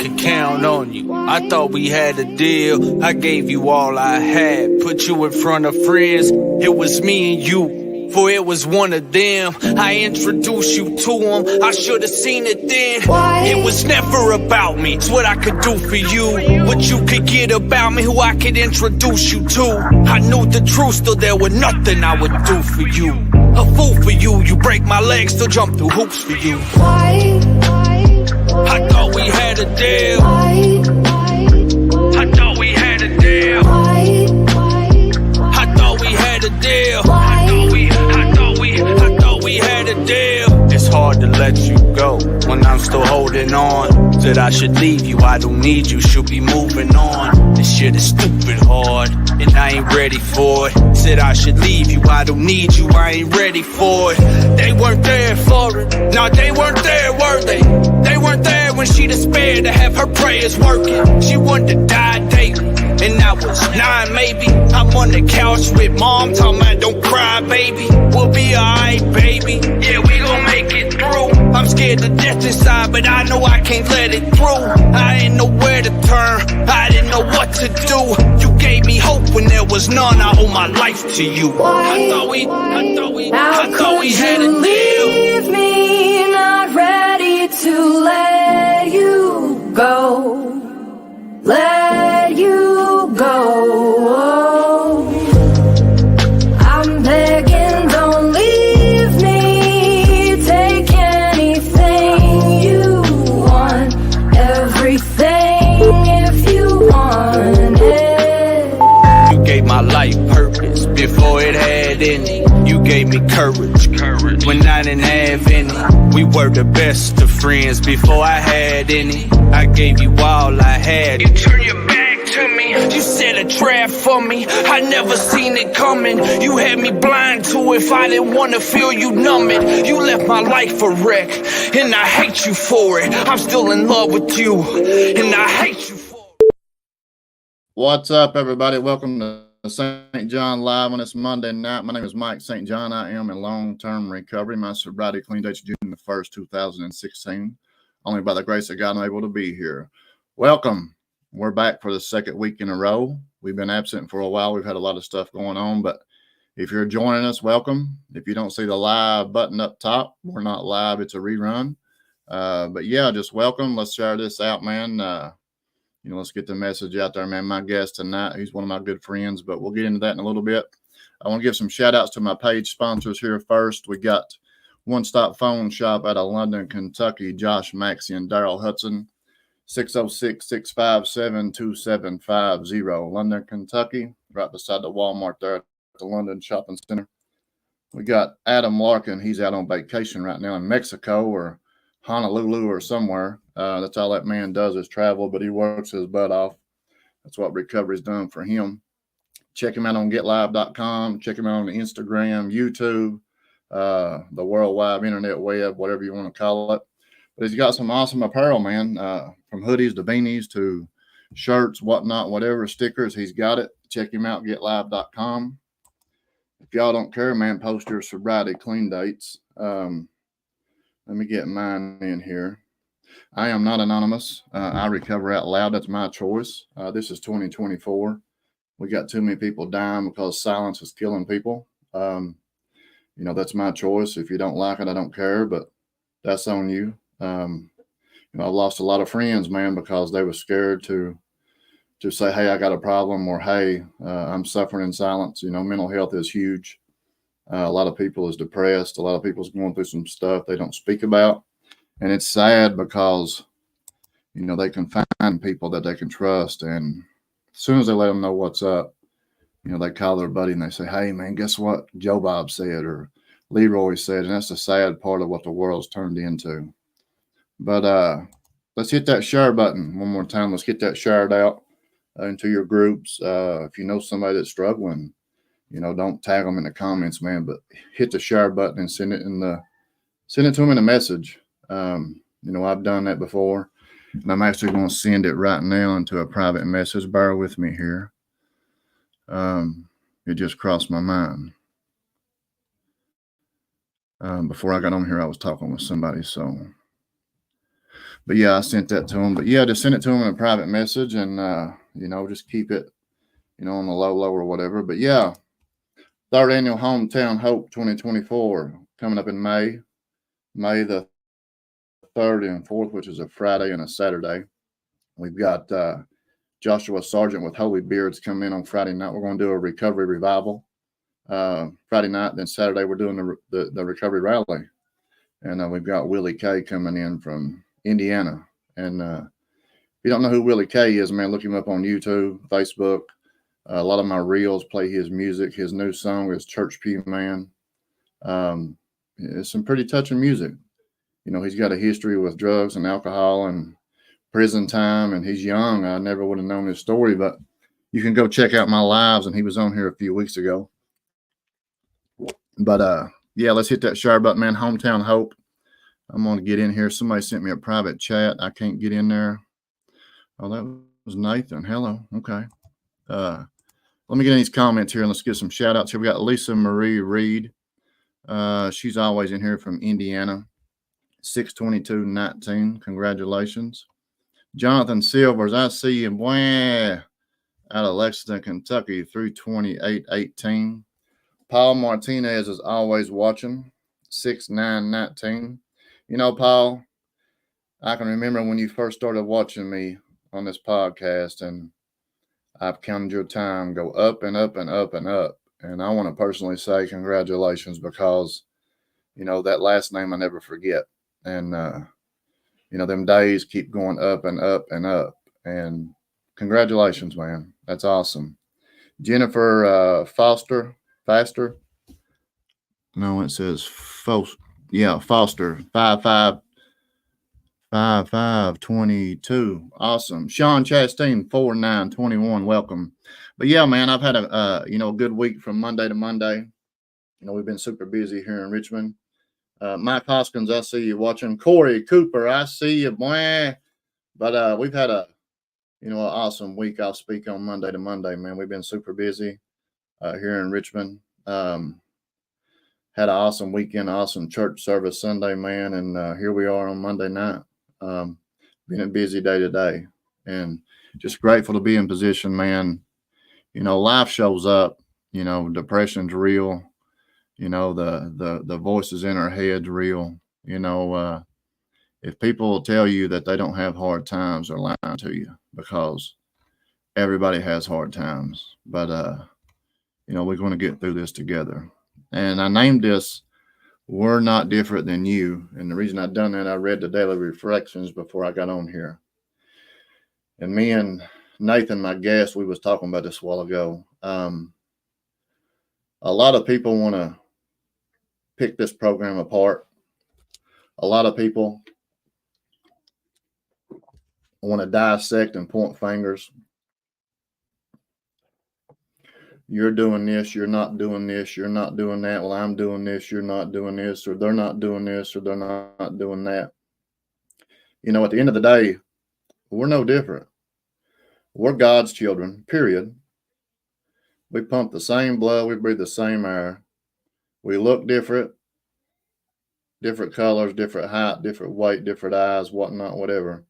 could count on you. I thought we had a deal. I gave you all I had, put you in front of friends. It was me and you, for it was one of them. I introduced you to them, I should have seen it then. It was never about me, it's what I could do for you, what you could get about me, who I could introduce you to. I knew the truth, still there was nothing I would do for you. A fool for you, you break my legs, still jump through hoops for you. I thought we had a deal. I thought we had a deal. I thought we had a deal. I thought we had a deal. It's hard to let you go when I'm still holding on. Said I should leave you, I don't need you, should be moving on. This shit is stupid hard, and I ain't ready for it. Said I should leave you, I don't need you, I ain't ready for it. They weren't there for it, no, they weren't there, were they? They weren't there when she despaired to have her prayers working. She wanted to die daily, and I was 9 maybe. I'm on the couch with mom, talking about don't cry, baby. We'll be alright, baby. Yeah, we gon' make it through. I'm scared to death inside, but I know I can't let it through. I didn't know where to turn, I didn't know what to do. You gave me hope when there was none, I owe my life to you. I thought we had a deal. Leave me not ready to let you go, let you go. I'm begging, don't leave me. Take anything you want, everything if you want it. You gave my life purpose before it had any. You gave me courage when I didn't have any. We were the best of friends before I had any. I gave you all I had. You turned your back to me. You set a trap for me. I never seen it coming. You had me blind to if I didn't want to feel you numb it. You left my life a wreck, and I hate you for it. I'm still in love with you, and I hate you for it. What's up, everybody? Welcome to St. John Live on this Monday night. My name is Mike St. John. I am in long-term recovery. My sobriety clean date's June the 1st, 2016. Only by the grace of God I'm able to be here. Welcome. We're back for the second week in a row. We've been absent for a while. We've had a lot of stuff going on, but if you're joining us, welcome. If you don't see the live button up top, we're not live. It's a rerun. But yeah, just welcome. Let's share this out, man. Let's get the message out there, man. My guest tonight, he's one of my good friends, but we'll get into that in a little bit. I want to give some shout outs to my page sponsors here first. We got One Stop Phone Shop out of London, Kentucky, Josh Maxey and Daryl Hudson, 606-657-2750, London, Kentucky, right beside the Walmart there at the London Shopping Center. We got Adam Larkin. He's out on vacation right now in Mexico or Honolulu or somewhere. That's all that man does is travel, but he works his butt off. That's what recovery's done for him. Check him out on getlive.com. Check him out on Instagram, YouTube, the worldwide internet web, whatever you want to call it. But he's got some awesome apparel, man, from hoodies to beanies to shirts, whatnot, whatever, stickers. He's got it. Check him out, getlive.com. If y'all don't care, man, post your sobriety clean dates. Let me get mine in here. I am not anonymous. I recover out loud. That's my choice. This is 2024. We got too many people dying because silence is killing people. That's my choice. If you don't like it, I don't care, but that's on you. I've lost a lot of friends, man, because they were scared to say, hey, I got a problem, or hey, I'm suffering in silence. Mental health is huge. A lot of people is depressed. A lot of people's going through some stuff they don't speak about. And it's sad because, they can find people that they can trust. And as soon as they let them know what's up, they call their buddy and they say, hey, man, guess what Joe Bob said or Leroy said. And that's the sad part of what the world's turned into. But let's hit that share button one more time. Let's get that shared out into your groups. If you know somebody that's struggling, don't tag them in the comments, man, but hit the share button and send it to them in a message. I've done that before, and I'm actually going to send it right now into a private message. Bear with me here. It just crossed my mind. Before I got on here, I was talking with somebody. So But yeah, I sent that to him. But yeah, just send it to him in a private message, and just keep it, on the low or whatever. But yeah, third annual Hometown Hope 2024 coming up in May the 3rd and 4th, which is a Friday and a Saturday. We've got Joshua Sargent with Holy Beards coming in on Friday night. We're going to do a recovery revival Friday night. Then Saturday we're doing the recovery rally, and we've got Willie K coming in from Indiana. And if you don't know who Willie K is, man, look him up on YouTube, Facebook. A lot of my reels play his music. His new song is Church Pew Man. It's some pretty touching music. He's got a history with drugs and alcohol and prison time, and he's young. I never would have known his story, but you can go check out my lives, and he was on here a few weeks ago. But yeah, let's hit that share button, man. Hometown Hope. I'm going to get in here. Somebody sent me a private chat. I can't get in there. Oh, that was Nathan. Hello. Okay. Let me get in these comments here, and let's get some shout outs here. We got Lisa Marie Reed. She's always in here from Indiana. 62219. Congratulations. Jonathan Silvers, I see you. Out of Lexington, Kentucky, 32818. Paul Martinez is always watching. 6919. Paul, I can remember when you first started watching me on this podcast, and I've counted your time go up and up and up and up. And I want to personally say congratulations, because, that last name I never forget. And, them days keep going up and up and up. And congratulations, man. That's awesome. Jennifer Faster. No, it says Foster. Yeah, Foster. 5522. Awesome. Sean Chastain 4921. Welcome. But yeah, man, I've had a good week from Monday to Monday. We've been super busy here in Richmond. Mike Hoskins, I see you watching. Corey Cooper, I see you, boy. But we've had an awesome week. I'll speak on Monday to Monday, man. We've been super busy here in Richmond. Had an awesome weekend, awesome church service Sunday, man. And here we are on Monday night. Been a busy day today, and just grateful to be in position, man. Life shows up. Depression's real. The voices in our heads real. If people tell you that they don't have hard times, they're lying to you, because everybody has hard times. But we're going to get through this together. And I named this "We're Not Different Than You." And the reason I've done that, I read the Daily Reflections before I got on here. And me and Nathan, my guest, we was talking about this a while ago. A lot of people want to pick this program apart. A lot of people want to dissect and point fingers. You're doing this, you're not doing this, you're not doing that. Well, I'm doing this, you're not doing this, or they're not doing this, or they're not doing that. At the end of the day, we're no different. We're God's children, period. We pump the same blood, we breathe the same air. We look different colors, different height, different weight, different eyes, whatnot, whatever.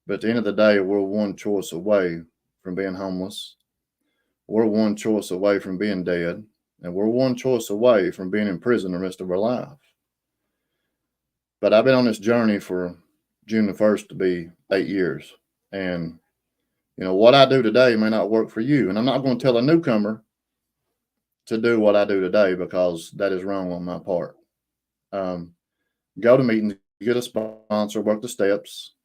But at the end of the day, we're one choice away from being homeless. We're one choice away from being dead, and we're one choice away from being in prison the rest of our life. But I've been on this journey for June the 1st to be 8 years. And, what I do today may not work for you. And I'm not going to tell a newcomer to do what I do today, because that is wrong on my part. Go to meetings, get a sponsor, work the steps,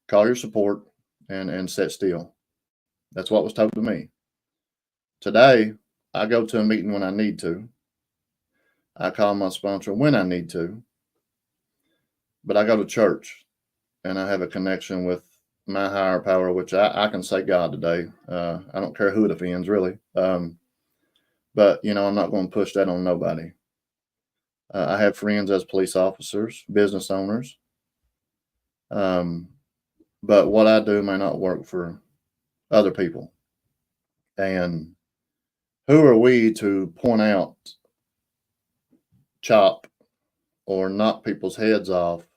call your support, and sit still. That's what was told to me. Today, I go to a meeting when I need to. I call my sponsor when I need to. But I go to church, and I have a connection with my higher power, which I can say God today. I don't care who it offends, really. But, I'm not going to push that on nobody. I have friends as police officers, business owners. But what I do may not work for other people. And who are we to point out, chop, or knock people's heads off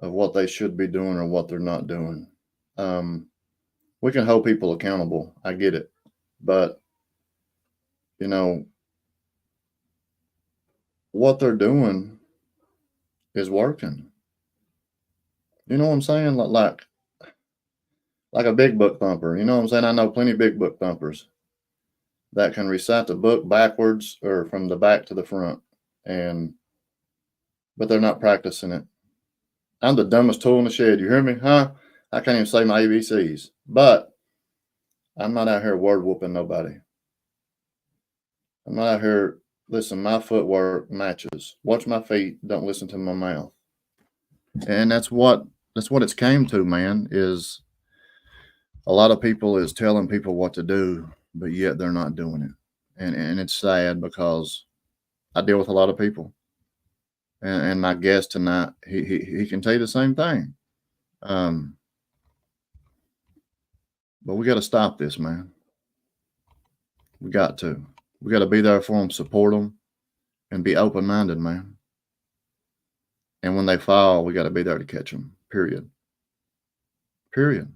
of what they should be doing or what they're not doing. We can hold people accountable. I get it. But, you know, what they're doing is working. You know what I'm saying? Like a big book thumper. You know what I'm saying? I know plenty of big book thumpers that can recite the book backwards or from the back to the front, but they're not practicing it. I'm the dumbest tool in the shed. You hear me? Huh? I can't even say my ABCs. But I'm not out here word whooping nobody. I'm not out here. Listen, my footwork matches. Watch my feet. Don't listen to my mouth. And that's what it's came to, man, is a lot of people is telling people what to do, but yet they're not doing it. And it's sad because I deal with a lot of people. And my guest tonight, he can tell you the same thing. But we got to stop this, man. We got to. We got to be there for them, support them, and be open-minded, man. And when they fall, we got to be there to catch them, period. Period.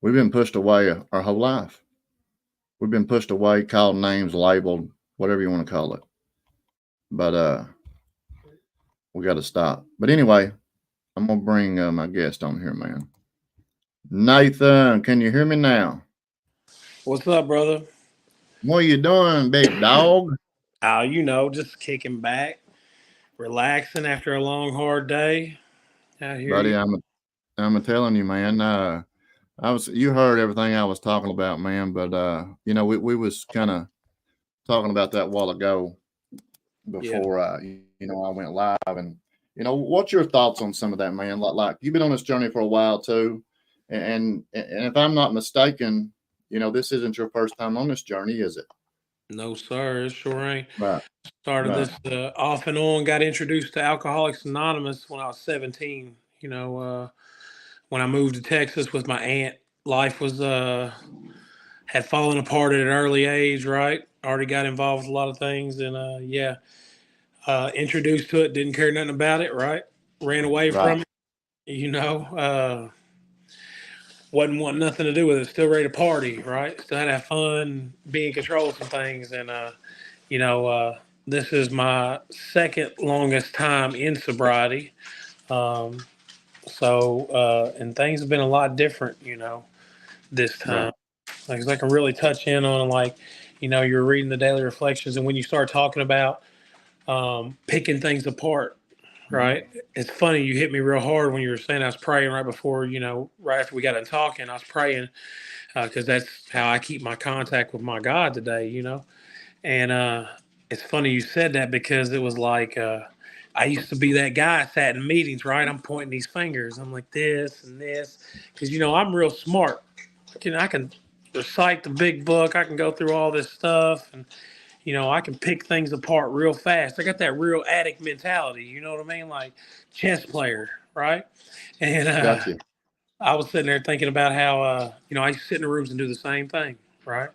We've been pushed away our whole life. We've been pushed away, called names, labeled, whatever you want to call it. But we got to stop. But anyway, I'm going to bring my guest on here, man. Nathan, can you hear me now? What's up, brother? What are you doing, big dog? Just kicking back, relaxing after a long, hard day. Out here, Buddy, I'm telling you, man. You heard everything I was talking about, man. But we was kind of talking about that a while ago before I went live. And what's your thoughts on some of that, man? Like you've been on this journey for a while too, and if I'm not mistaken, this isn't your first time on this journey, is it? No, sir, it sure ain't. Right. Started this off and on. Got introduced to Alcoholics Anonymous when I was 17. When I moved to Texas with my aunt, life was had fallen apart at an early age. Right, already got involved with a lot of things, and introduced to it. Didn't care nothing about it. Right, ran away from it. Wasn't wanting nothing to do with it. Still ready to party, right? Still had to have fun, be in control of some things. And, this is my second longest time in sobriety. And things have been a lot different, this time. Right. Like I can really touch in on, you're reading the daily reflections. And when you start talking about picking things apart, right. It's funny. You hit me real hard when you were saying I was praying right before, right after we got done talking, I was praying because that's how I keep my contact with my God today, And it's funny you said that because it was like I used to be that guy I sat in meetings, right? I'm pointing these fingers. I'm like this and this because, I'm real smart. I can recite the big book. I can go through all this stuff and I can pick things apart real fast. I got that real addict mentality. You know what I mean? Like chess player, right? And Gotcha. I was sitting there thinking about how, I used to sit in the rooms and do the same thing, right?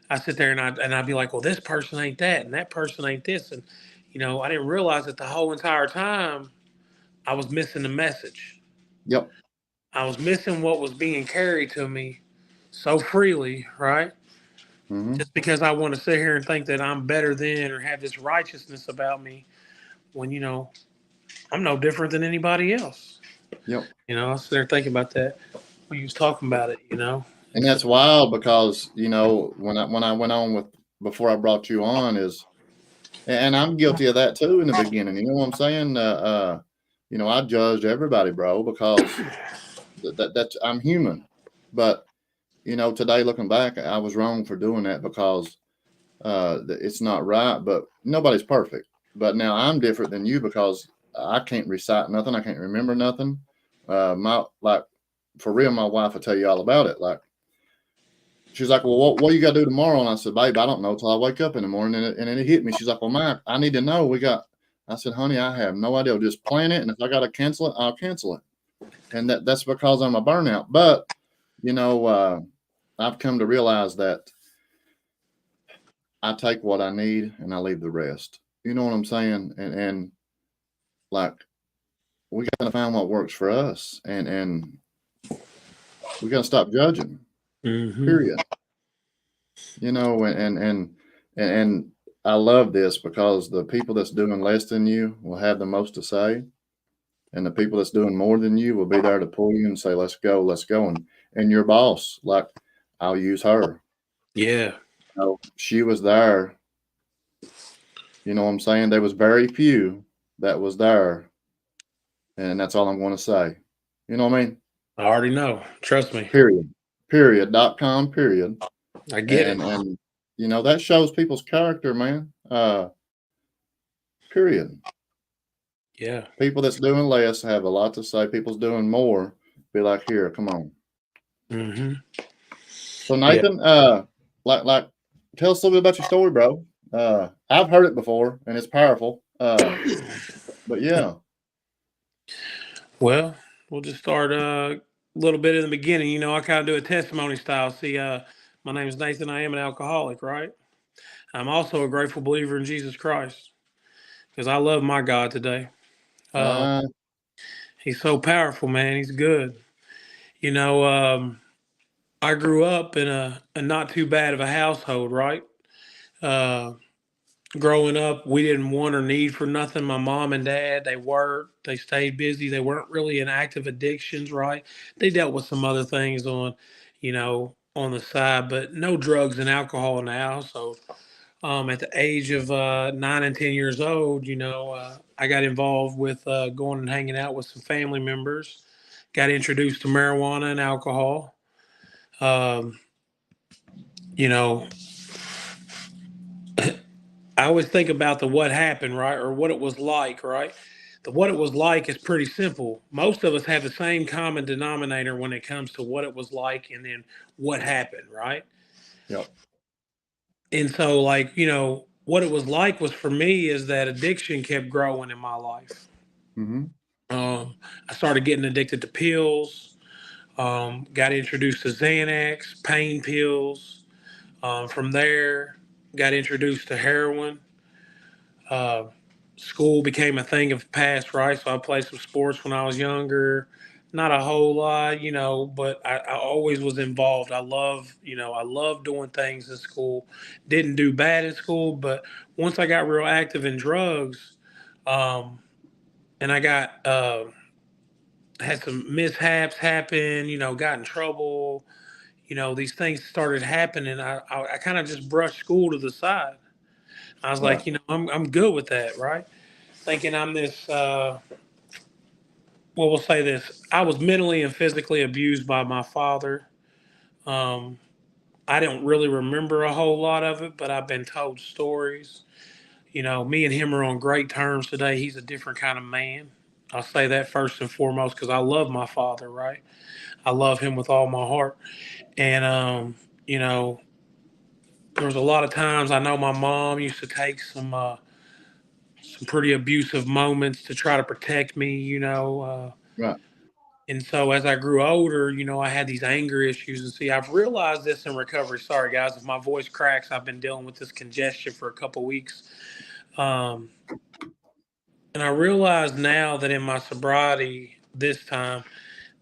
I sit there and I'd be like, well, this person ain't that, and that person ain't this, and I didn't realize that the whole entire time I was missing the message. Yep. I was missing what was being carried to me so freely, right? Mm-hmm. Just because I want to sit here and think that I'm better than or have this righteousness about me when, I'm no different than anybody else. Yep. I was sitting there thinking about that when you was talking about it, And that's wild because, when I went on before I brought you on and I'm guilty of that too in the beginning. You know what I'm saying? I judged everybody, bro, because that's I'm human. But today looking back, I was wrong for doing that because it's not right. But nobody's perfect. But now I'm different than you because I can't recite nothing. I can't remember nothing. For real, my wife will tell you all about it. Like she's like, well, what you got to do tomorrow? And I said, babe, I don't know till I wake up in the morning. And then it hit me. She's like, well, Mike, I need to know. I said, honey, I have no idea. Just plan it. And if I got to cancel it, I'll cancel it. And that's because I'm a burnout. But, I've come to realize that I take what I need and I leave the rest. You know what I'm saying? And like we got to find what works for us, and we got to stop judging. Mm-hmm. Period. You know, and I love this because the people that's doing less than you will have the most to say, and the people that's doing more than you will be there to pull you and say, let's go. And your boss, like, I'll use her. Yeah. So she was there. You know what I'm saying? There was very few that was there, and that's all I'm going to say. You know what I mean? I already know. Trust me. Period.com, period. I get it. And you know, that shows people's character, man. Period. Yeah. People that's doing less have a lot to say. People's doing more. Be like, here, come on. Mm-hmm. So Nathan, like, tell us a little bit about your story, bro. I've heard it before, and it's powerful. But yeah. Well, we'll just start a little bit in the beginning. You know, I kind of do a testimony style. See, my name is Nathan. I am an alcoholic, right? I'm also a grateful believer in Jesus Christ because I love my God today. He's so powerful, man. He's good. You know, I grew up in a not too bad of a household, right? Growing up, we didn't want or need for nothing. My mom and dad, they worked, they stayed busy. They weren't really in active addictions, right? They dealt with some other things on, you know, on the side, but no drugs and alcohol in the household. At the age of 9 and 10 years old, you know, I got involved with going and hanging out with some family members, got introduced to marijuana and alcohol. You know, I always think about the what happened, right? Or what it was like, right? The what it was like is pretty simple. Most of us have the same common denominator when it comes to what it was like and then what happened, right? Yep. And so, like, you know, what it was like was for me is that addiction kept growing in my life. Mm-hmm. I started getting addicted to pills, got introduced to Xanax, pain pills. From there, got introduced to heroin. Uh, School became a thing of the past, right? So I played some sports when I was younger. Not a whole lot, you know, but I always was involved. I love doing things in school. Didn't do bad in school, but once I got real active in drugs, um, and I got had some mishaps happen, you know, got in trouble, you know, these things started happening. I kind of just brushed school to the side. I was Right. like, you know, I'm good with that, right? Thinking I'm this. Well, we'll say this. I was mentally and physically abused by my father. Um, I don't really remember a whole lot of it, but I've been told stories. You know, me and him are on great terms today. He's a different kind of man. I'll say that first and foremost because I love my father, right? I love him with all my heart. And, you know, there was a lot of times I know my mom used to take some pretty abusive moments to try to protect me, you know. Right. And so as I grew older, you know, I had these anger issues. And see, I've realized this in recovery. Sorry, guys, if my voice cracks, I've been dealing with this congestion for a couple weeks. Um, and I realize now that in my sobriety this time,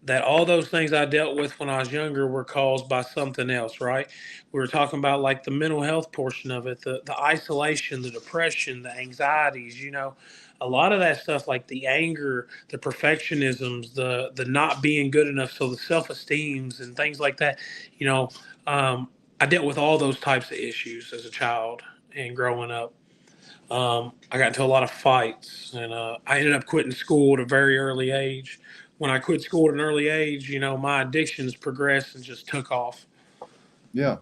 that all those things I dealt with when I was younger were caused by something else, right? We were talking about like the mental health portion of it, the isolation, the depression, the anxieties, you know, a lot of that stuff like the anger, the perfectionisms, the not being good enough, so the self-esteems and things like that, you know, I dealt with all those types of issues as a child and growing up. I got into a lot of fights, and I ended up quitting school at a very early age. When I quit school at an early age, you know, my addictions progressed and just took off. Yeah.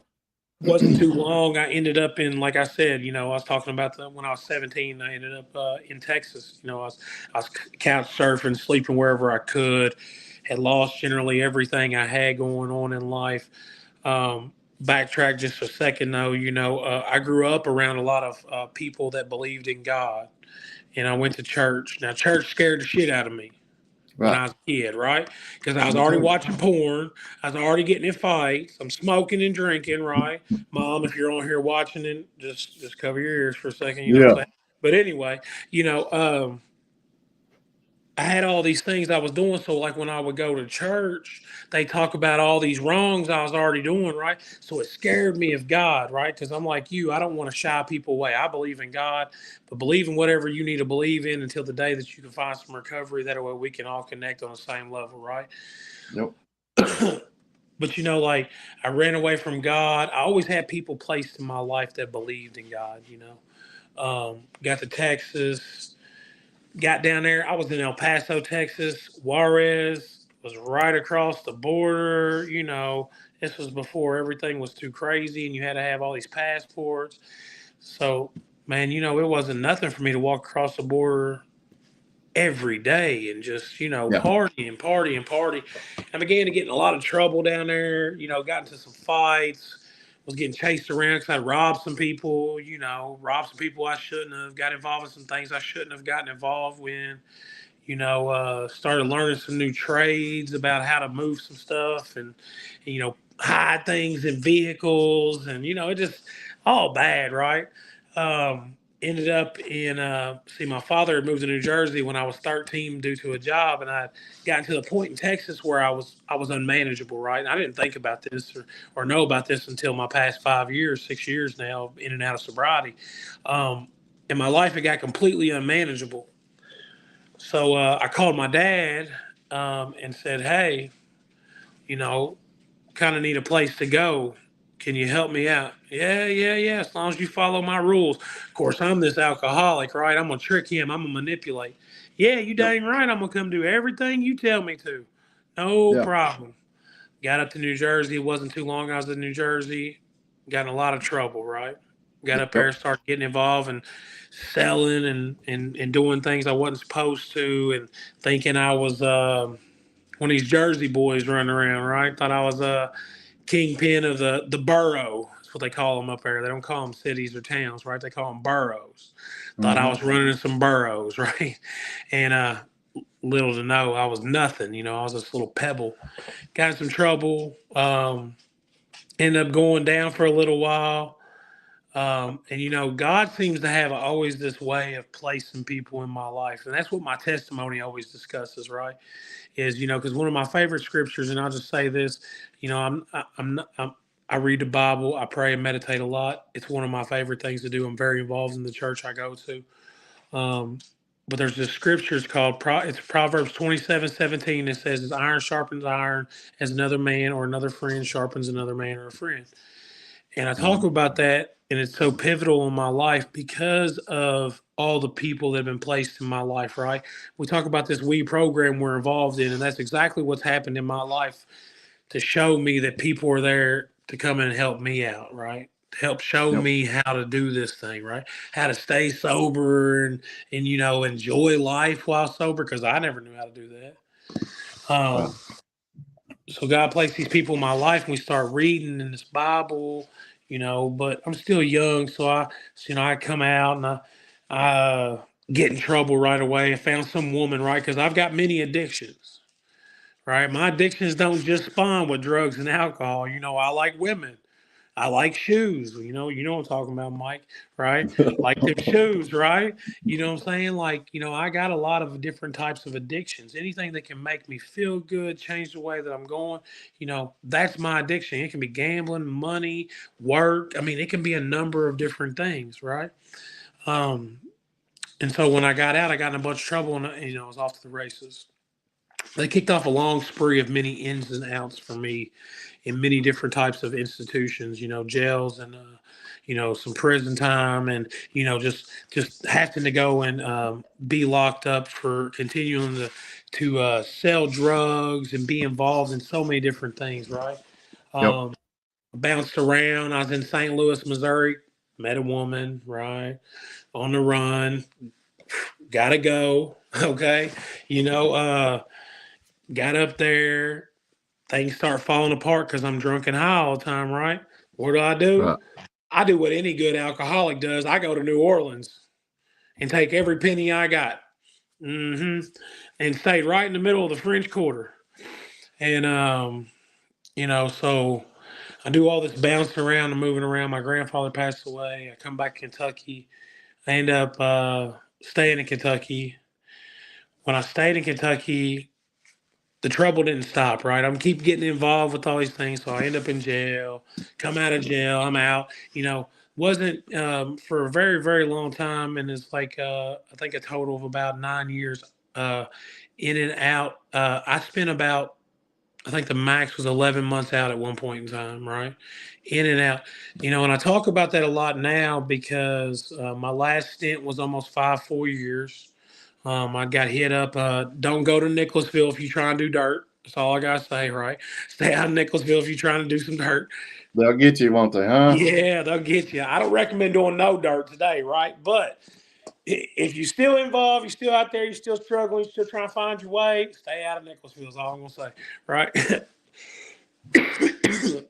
Wasn't too long. I ended up in, like I said, you know, I was talking about when I was 17. I ended up in Texas. You know, I was couch surfing, sleeping wherever I could. Had lost generally everything I had going on in life. Backtrack just a second, though. You know, I grew up around a lot of people that believed in God, and I went to church. Now, church scared the shit out of me when I Right. was a kid, right? Because I was Me already too. watching porn. I was already getting in fights. I'm smoking and drinking, right? Mom, if you're on here watching it, just cover your ears for a second. You know what I'm Yeah. saying? But anyway, you know, I had all these things I was doing. So like when I would go to church, they talk about all these wrongs I was already doing, right? So it scared me of God, right? Because I'm like you, I don't want to shy people away. I believe in God, but believe in whatever you need to believe in until the day that you can find some recovery. That way we can all connect on the same level, right? Yep. But like I ran away from God. I always had people placed in my life that believed in God, got to Texas, got down there. I was in El Paso, Texas. Juarez was right across the border. This was before everything was too crazy and you had to have all these passports. So, man, it wasn't nothing for me to walk across the border every day and just, party and party and party. I began to get in a lot of trouble down there, got into some fights, was getting chased around because I robbed some people, robbed some people I shouldn't have, got involved in some things I shouldn't have gotten involved in, started learning some new trades about how to move some stuff and hide things in vehicles and, it just all bad, right? Ended up in my father had moved to New Jersey when I was 13 due to a job, and I gotten to the point in Texas where I was unmanageable, right? And I didn't think about this or know about this until my past 6 years now, in and out of sobriety. In my life, it got completely unmanageable. So I called my dad and said, "Hey, kind of need a place to go. Can you help me out?" Yeah. As long as you follow my rules. Of course, I'm this alcoholic, right? I'm going to trick him. I'm going to manipulate. Yeah, you dang right. I'm going to come do everything you tell me to. No problem. Got up to New Jersey. It wasn't too long I was in New Jersey. Got in a lot of trouble, right? Got up there and started getting involved and selling and doing things I wasn't supposed to and thinking I was one of these Jersey boys running around, right? Thought I was kingpin of the borough. That's what they call them up there. They don't call them cities or towns, right? They call them boroughs. Thought I was running some boroughs, right? And little to know, I was nothing. I was this little pebble. Got in some trouble. Ended up going down for a little while. And God seems to have always this way of placing people in my life. And that's what my testimony always discusses, right? Is, because one of my favorite scriptures, and I'll just say this, I read the Bible, I pray and meditate a lot. It's one of my favorite things to do. I'm very involved in the church I go to. But there's this scriptures called, it's Proverbs 27:17. It says, as iron sharpens iron, as another man or another friend sharpens another man or a friend. And I talk about that, and it's so pivotal in my life because of all the people that have been placed in my life, right? We talk about this WE program we're involved in, and that's exactly what's happened in my life to show me that people are there to come and help me out, right? To help show me how to do this thing, right? How to stay sober and enjoy life while sober, because I never knew how to do that. So God placed these people in my life, and we start reading in this Bible, but I'm still young. So I come out and I get in trouble right away. I found some woman, right? Because I've got many addictions, right? My addictions don't just spawn with drugs and alcohol. I like women. I like shoes. You know what I'm talking about, Mike, right? Like them shoes, right? You know what I'm saying? Like, I got a lot of different types of addictions. Anything that can make me feel good, change the way that I'm going, that's my addiction. It can be gambling, money, work. I mean, it can be a number of different things, right? And so when I got out, I got in a bunch of trouble and, I was off to the races. They kicked off a long spree of many ins and outs for me in many different types of institutions, jails and, some prison time and, just having to go and be locked up for continuing to sell drugs and be involved in so many different things, right? Bounced around. I was in St. Louis, Missouri, met a woman, right? On the run, gotta go, okay? Got up there, things start falling apart because I'm drunk and high all the time, right? What do? Right. I do what any good alcoholic does. I go to New Orleans and take every penny I got and stayed right in the middle of the French Quarter. And, so I do all this bouncing around and moving around. My grandfather passed away. I come back to Kentucky. I end up staying in Kentucky. when I stayed in Kentucky, the trouble didn't stop, right? I'm keep getting involved with all these things. So I end up in jail, come out of jail, I'm out, wasn't for a very, very long time. And it's like, I think a total of about 9 years uh, in and out. I spent about, I think the max was 11 months out at one point in time, right? In and out. And I talk about that a lot now because my last stint was almost 4 years. I got hit up. Don't go to Nicholasville if you try and do dirt. That's all I gotta say, right? Stay out of Nicholasville if you're trying to do some dirt. They'll get you, won't they, huh? Yeah, they'll get you. I don't recommend doing no dirt today, right? But if you're still involved, you're still out there, you're still struggling, you're still trying to find your way, stay out of Nicholasville is all I'm gonna say, right?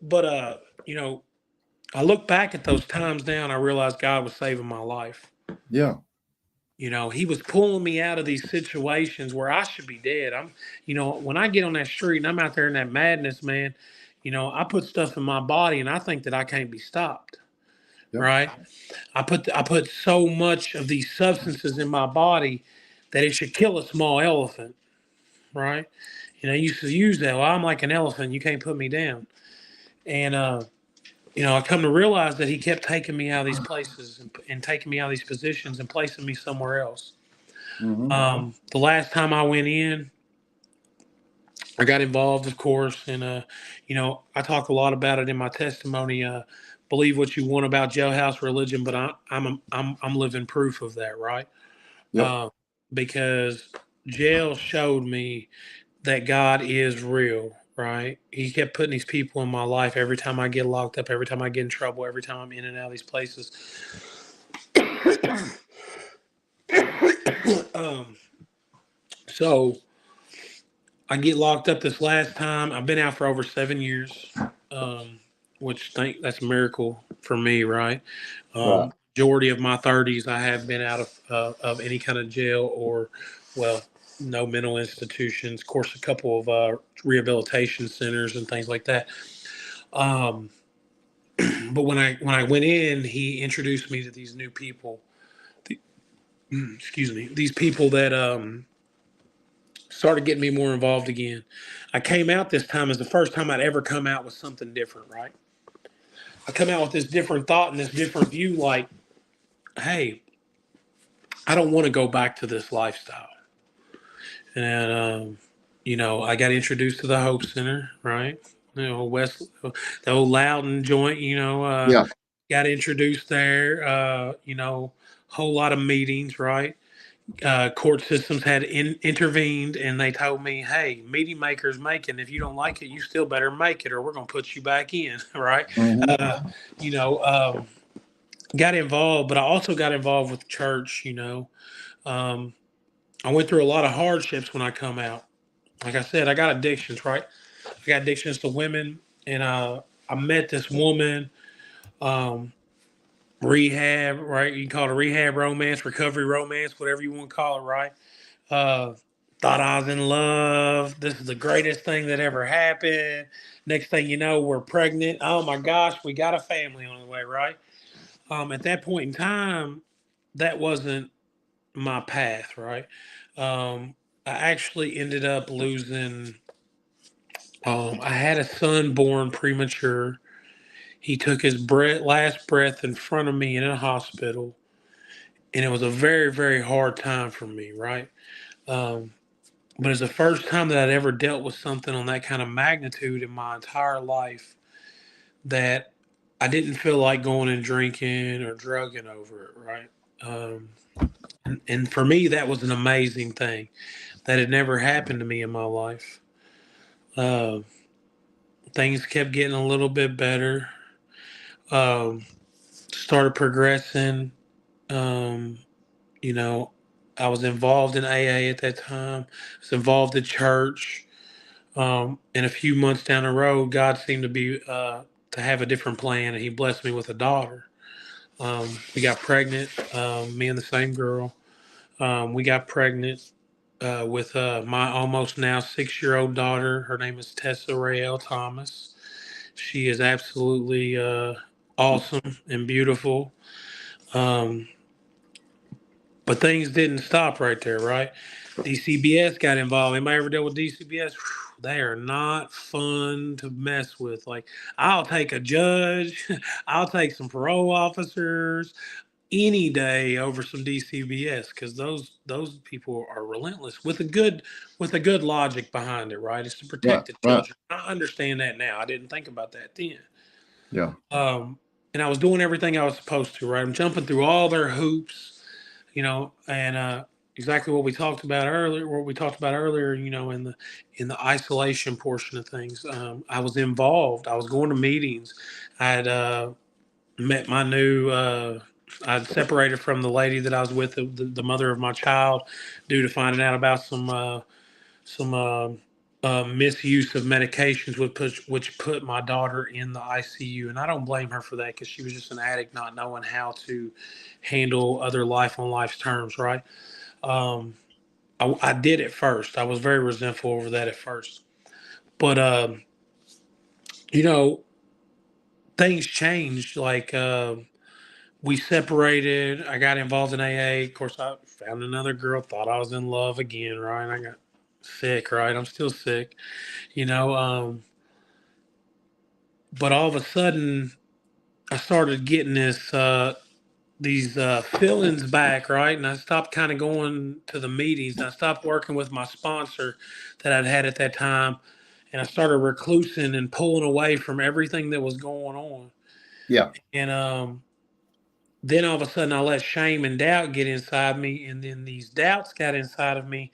But I look back at those times now and I realize God was saving my life. Yeah. He was pulling me out of these situations where I should be dead. When I get on that street and I'm out there in that madness, man, I put stuff in my body and I think that I can't be stopped. Yep. Right. I put so much of these substances in my body that it should kill a small elephant. Right. I used to use that. Well, I'm like an elephant. You can't put me down. And, I come to realize that he kept taking me out of these places and taking me out of these positions and placing me somewhere else. Mm-hmm. The last time I went in, I got involved, of course, and I talk a lot about it in my testimony. Believe what you want about jailhouse religion, but I'm living proof of that, right? Yep. Because jail showed me that God is real, right? He kept putting these people in my life every time I get locked up, every time I get in trouble, every time I'm in and out of these places. So I get locked up this last time. I've been out for over 7 years, which that's a miracle for me, right? Right. Majority of my 30s, I have been out of any kind of jail or, well, no mental institutions. Of course, a couple of rehabilitation centers and things like that. But when I went in, he introduced me to these new people. Excuse me, these people that started getting me more involved again. I came out this time as the first time I'd ever come out with something different, right? I come out with this different thought and this different view, like, hey, I don't want to go back to this lifestyle. And, I got introduced to the Hope Center, right? West, the old Loudon joint, Yeah. got introduced there, whole lot of meetings, right? Court systems had intervened and they told me, hey, meeting makers making, if you don't like it, you still better make it or we're going to put you back in. Right. Mm-hmm. Got involved, but I also got involved with church. I went through a lot of hardships when I come out. Like I said, I got addictions, right? I got addictions to women, and I met this woman, rehab, right? You can call it a rehab romance, recovery romance, whatever you want to call it, right? Thought I was in love. This is the greatest thing that ever happened. Next thing you know, we're pregnant. Oh my gosh, we got a family on the way, right? At that point in time, that wasn't my path, right? I actually ended up losing. I had a son born premature. He took his last breath in front of me in a hospital, and it was a very, very hard time for me, right? But it's the first time that I'd ever dealt with something on that kind of magnitude in my entire life that I didn't feel like going and drinking or drugging over it, right? And for me, that was an amazing thing that had never happened to me in my life. Things kept getting a little bit better. Started progressing. I was involved in AA at that time. I was involved in church. And a few months down the road, God seemed to be to have a different plan, and He blessed me with a daughter. We got pregnant, me and the same girl. We got pregnant with my almost now 6-year-old daughter. Her name is Tessa Rael Thomas. She is absolutely awesome and beautiful. But things didn't stop right there, right? DCBS got involved. Anybody ever dealt with DCBS? They are not fun to mess with. Like, I'll take a judge, I'll take some parole officers any day over some DCBS because those people are relentless with a good logic behind it, right? It's to Right, protect the right. children. I understand that now. I didn't think about that then. Yeah. And I was doing everything I was supposed to, right? I'm jumping through all their hoops, and exactly what we talked about earlier, in the isolation portion of things. I was involved. I was going to meetings. I had met my new. I'd separated from the lady that I was with, the mother of my child, due to finding out about some misuse of medications, which put my daughter in the ICU. And I don't blame her for that because she was just an addict, not knowing how to handle other life on life's terms, right? I did at first. I was very resentful over that at first. But, things changed. Like, we separated. I got involved in AA. Of course, I found another girl, thought I was in love again, right? I got sick, right? I'm still sick, you know. But all of a sudden, I started getting these feelings back, right? And I stopped kind of going to the meetings. And I stopped working with my sponsor that I'd had at that time. And I started reclusing and pulling away from everything that was going on. Yeah. And then all of a sudden I let shame and doubt get inside me. And then these doubts got inside of me.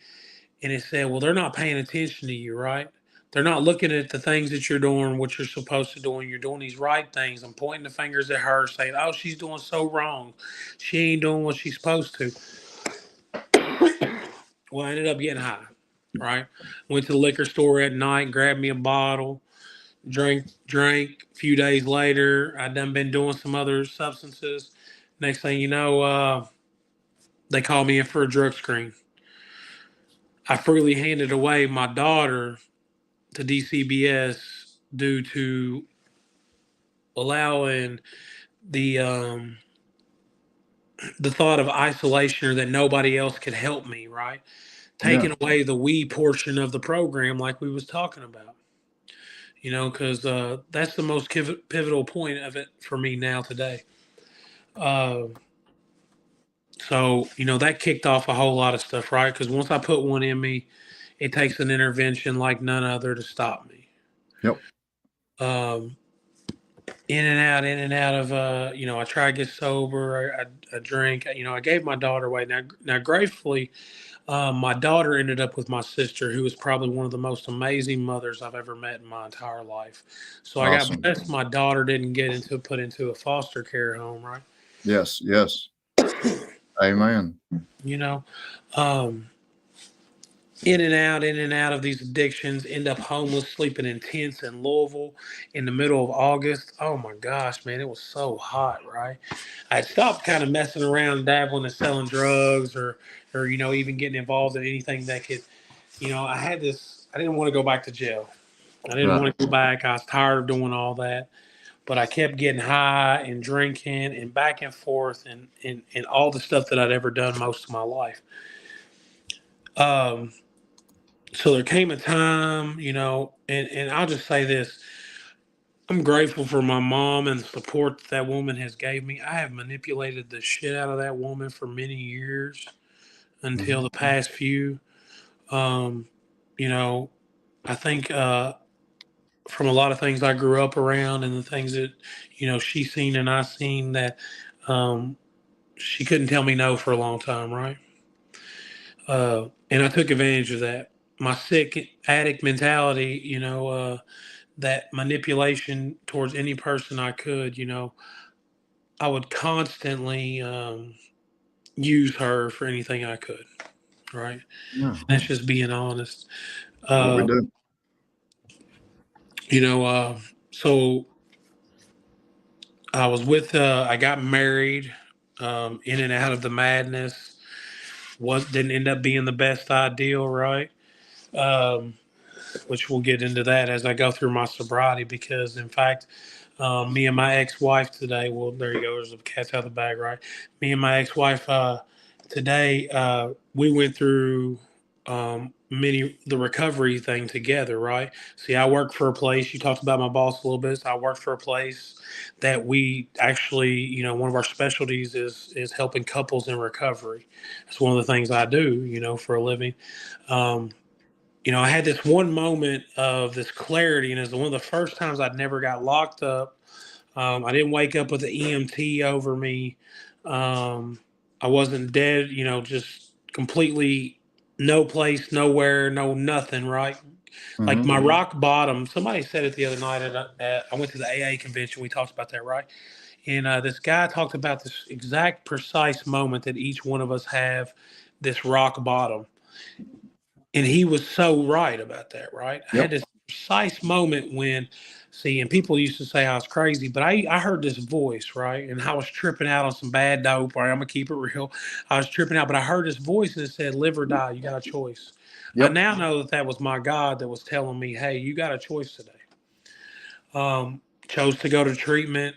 And it said, well, they're not paying attention to you, right? They're not looking at the things that you're doing, what you're supposed to do, and you're doing these right things. I'm pointing the fingers at her saying, oh, she's doing so wrong. She ain't doing what she's supposed to. Well, I ended up getting high, right? Went to the liquor store at night, grabbed me a bottle, drank. A few days later, I'd done been doing some other substances. Next thing you know, they called me in for a drug screen. I freely handed away my daughter to DCBS due to allowing the thought of isolation or that nobody else could help me, right? Taking away the we portion of the program like we was talking about. Because that's the most pivotal point of it for me now today. So, that kicked off a whole lot of stuff, right? Because once I put one in me, it takes an intervention like none other to stop me. Yep. In and out of, I try to get sober. I drink. I gave my daughter away. Now, gratefully, my daughter ended up with my sister, who is probably one of the most amazing mothers I've ever met in my entire life. So I got blessed. My daughter didn't get put into a foster care home, right? Yes. Amen. In and out of these addictions, end up homeless, sleeping in tents in Louisville in the middle of August. Oh my gosh, man, it was so hot, right? I stopped kind of messing around, dabbling and selling drugs or even getting involved in anything that could, I didn't want to go back to jail. I didn't want to go back. I was tired of doing all that. But I kept getting high and drinking and back and forth and all the stuff that I'd ever done most of my life. So there came a time, and I'll just say this. I'm grateful for my mom and the support that woman has gave me. I have manipulated the shit out of that woman for many years until the past few. I think from a lot of things I grew up around and the things that, she's seen and I've seen that she couldn't tell me no for a long time, right? And I took advantage of that. My sick addict mentality, that manipulation towards any person I could, I would constantly use her for anything I could, right? Yeah. That's just being honest. What we do. So I was I got married, in and out of the madness. Didn't end up being the best ideal, right? Which we'll get into that as I go through my sobriety, because in fact, me and my ex-wife today, well, there you go. There's a cat's out of the bag, right? Me and my ex-wife today, we went through the recovery thing together, right? See, I work for a place. You talked about my boss a little bit. So I work for a place that we actually, one of our specialties is helping couples in recovery. It's one of the things I do, for a living. Um, I had this one moment of this clarity, and it's one of the first times I'd never got locked up. I didn't wake up with the EMT over me. I wasn't dead, just completely no place, nowhere, no nothing, right? Like my rock bottom. Somebody said it the other night. I went to the AA convention. We talked about that, right? And this guy talked about this exact precise moment that each one of us have this rock bottom. And he was so right about that, right? I had this precise moment when, and people used to say I was crazy, but I heard this voice, right? And I was tripping out on some bad dope, right? I'm going to keep it real. I was tripping out, but I heard this voice and it said, live or die. You got a choice. I now know that was my God that was telling me, hey, you got a choice today. Chose to go to treatment,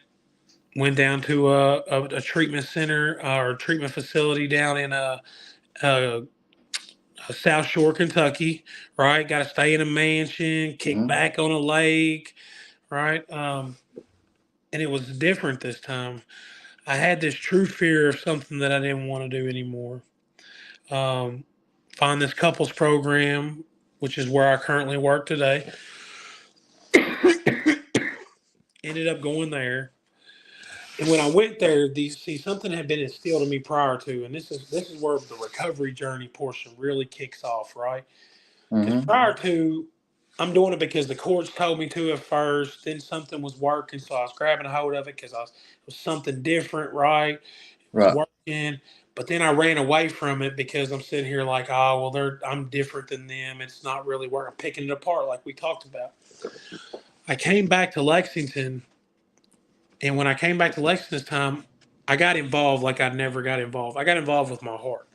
went down to a treatment center or treatment facility down in South Shore, Kentucky, right? Got to stay in a mansion, kick back on a lake, right? And it was different this time. I had this true fear of something that I didn't want to do anymore. Find this couples program, which is where I currently work today. Ended up going there. And when I went there, something had been instilled in me prior to, and this is where the recovery journey portion really kicks off, right? Because prior to, I'm doing it because the courts told me to at first. Then something was working, so I was grabbing a hold of it because it was something different, right? It was working, but then I ran away from it because I'm sitting here like, oh well, I'm different than them. It's not really working. I'm picking it apart like we talked about. I came back to Lexington. And when I came back to Lexington this time, I got involved like I never got involved. I got involved with my heart,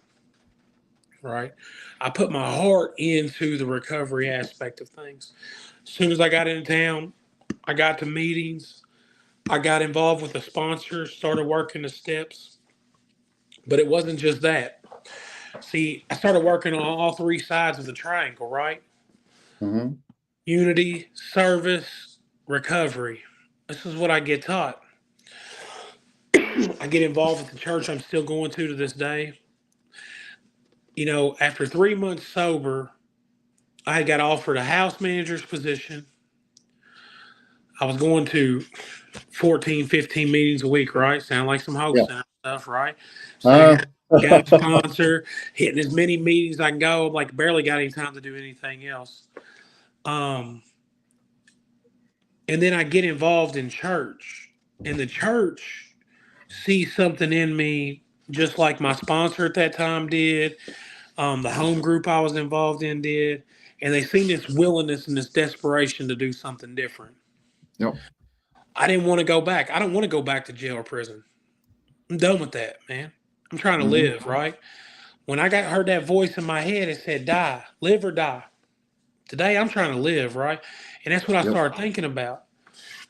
right? I put my heart into the recovery aspect of things. As soon as I got into town, I got to meetings. I got involved with the sponsors, started working the steps. But it wasn't just that. See, I started working on all three sides of the triangle, right? Unity, service, recovery. This is what I get taught. I get involved with the church I'm still going to this day. After 3 months sober, I got offered a house manager's position. I was going to 14, 15 meetings a week, right? Sound like some Hope Center stuff, right? So got a sponsor, hitting as many meetings I can go. Like barely got any time to do anything else. And then I get involved in church, and the church sees something in me, just like my sponsor at that time did, the home group I was involved in did, and they seen this willingness and this desperation to do something different. I didn't want to go back. I don't want to go back to jail or prison. I'm done with that, man. I'm trying to live, right? When I heard that voice in my head, it said, die, live or die. Today, I'm trying to live, right? And that's what I started thinking about.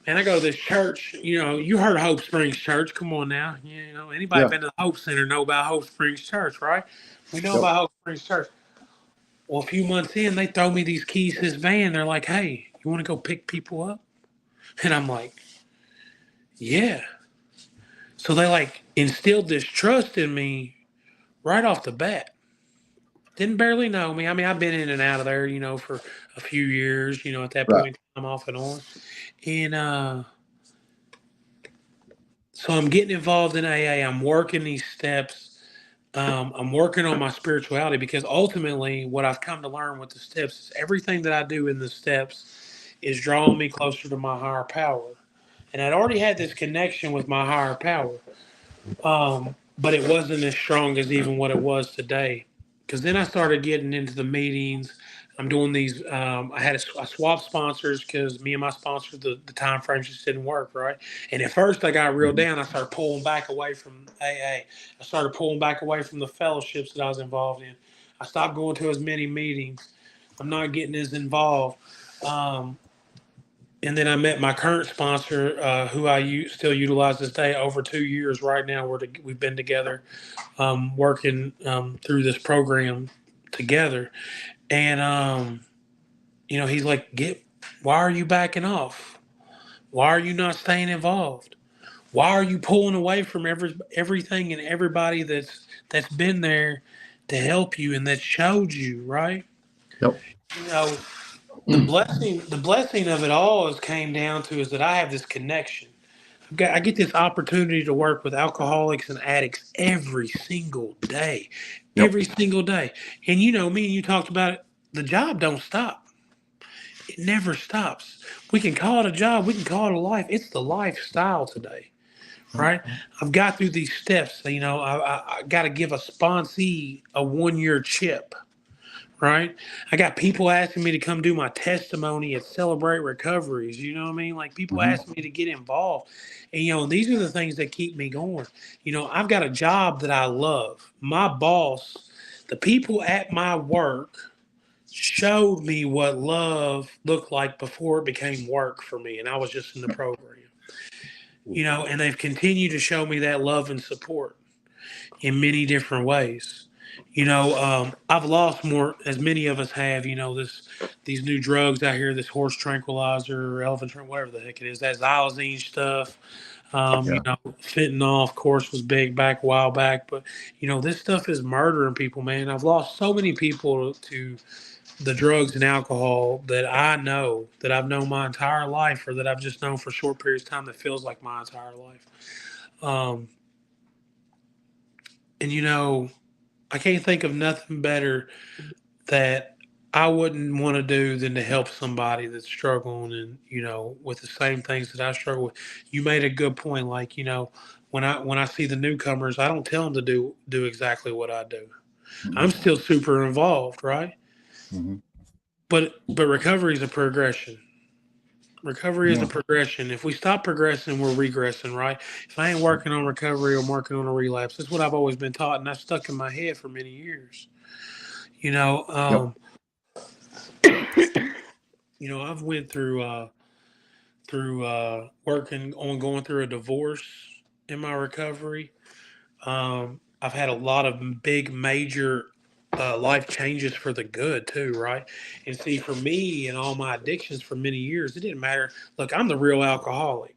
And I go to this church, you heard of Hope Springs Church. Come on now. Anybody been to the Hope Center know about Hope Springs Church, right? We know about Hope Springs Church. Well, a few months in, they throw me these keys to his van. They're like, hey, you want to go pick people up? And I'm like, yeah. So they instilled this trust in me right off the bat. Didn't barely know me. I mean, I've been in and out of there, for a few years, at that point, I'm off and on. And so I'm getting involved in AA. I'm working these steps. I'm working on my spirituality because ultimately what I've come to learn with the steps is everything that I do in the steps is drawing me closer to my higher power. And I'd already had this connection with my higher power, but it wasn't as strong as even what it was today. Because then I started getting into the meetings. I'm doing these. I swapped sponsors because me and my sponsor, the time frames just didn't work, right? And at first I got real down. I started pulling back away from AA. I started pulling back away from the fellowships that I was involved in. I stopped going to as many meetings. I'm not getting as involved. And then I met my current sponsor, who I still utilize this day, over 2 years right now. We've been together, working through this program together. And, he's like, why are you backing off? Why are you not staying involved? Why are you pulling away from everything and everybody that's been there to help you and that showed you, right? Yep. You know, the blessing of it all came down to is that I have this connection. I get this opportunity to work with alcoholics and addicts every single day, Yep. every single day. And me and you talked about it. The job don't stop. It never stops. We can call it a job. We can call it a life. It's the lifestyle today, right? I've got through these steps. I got to give a sponsee a 1-year chip, right? I got people asking me to come do my testimony at Celebrate Recoveries. You know what I mean? Like people asking me to get involved. And, these are the things that keep me going. I've got a job that I love. My boss, the people at my work showed me what love looked like before it became work for me. And I was just in the program, and they've continued to show me that love and support in many different ways. I've lost more, as many of us have. These new drugs out here, this horse tranquilizer, or elephant whatever the heck it is, that xylazine stuff. Fentanyl, of course, was big back a while back, but this stuff is murdering people, man. I've lost so many people to the drugs and alcohol that I know, that I've known my entire life, or that I've just known for short periods of time that feels like my entire life. And I can't think of nothing better that I wouldn't want to do than to help somebody that's struggling and, with the same things that I struggle with. You made a good point. Like, when I see the newcomers, I don't tell them to do exactly what I do. I'm still super involved, right? Mm-hmm. But recovery is a progression. Recovery is a progression. If we stop progressing, we're regressing, right? If I ain't working on recovery, I'm working on a relapse. That's what I've always been taught, and that's stuck in my head for many years. I've went through going through a divorce in my recovery. I've had a lot of big, major life changes for the good too, right? And see, for me and all my addictions for many years, it didn't matter. Look, I'm the real alcoholic.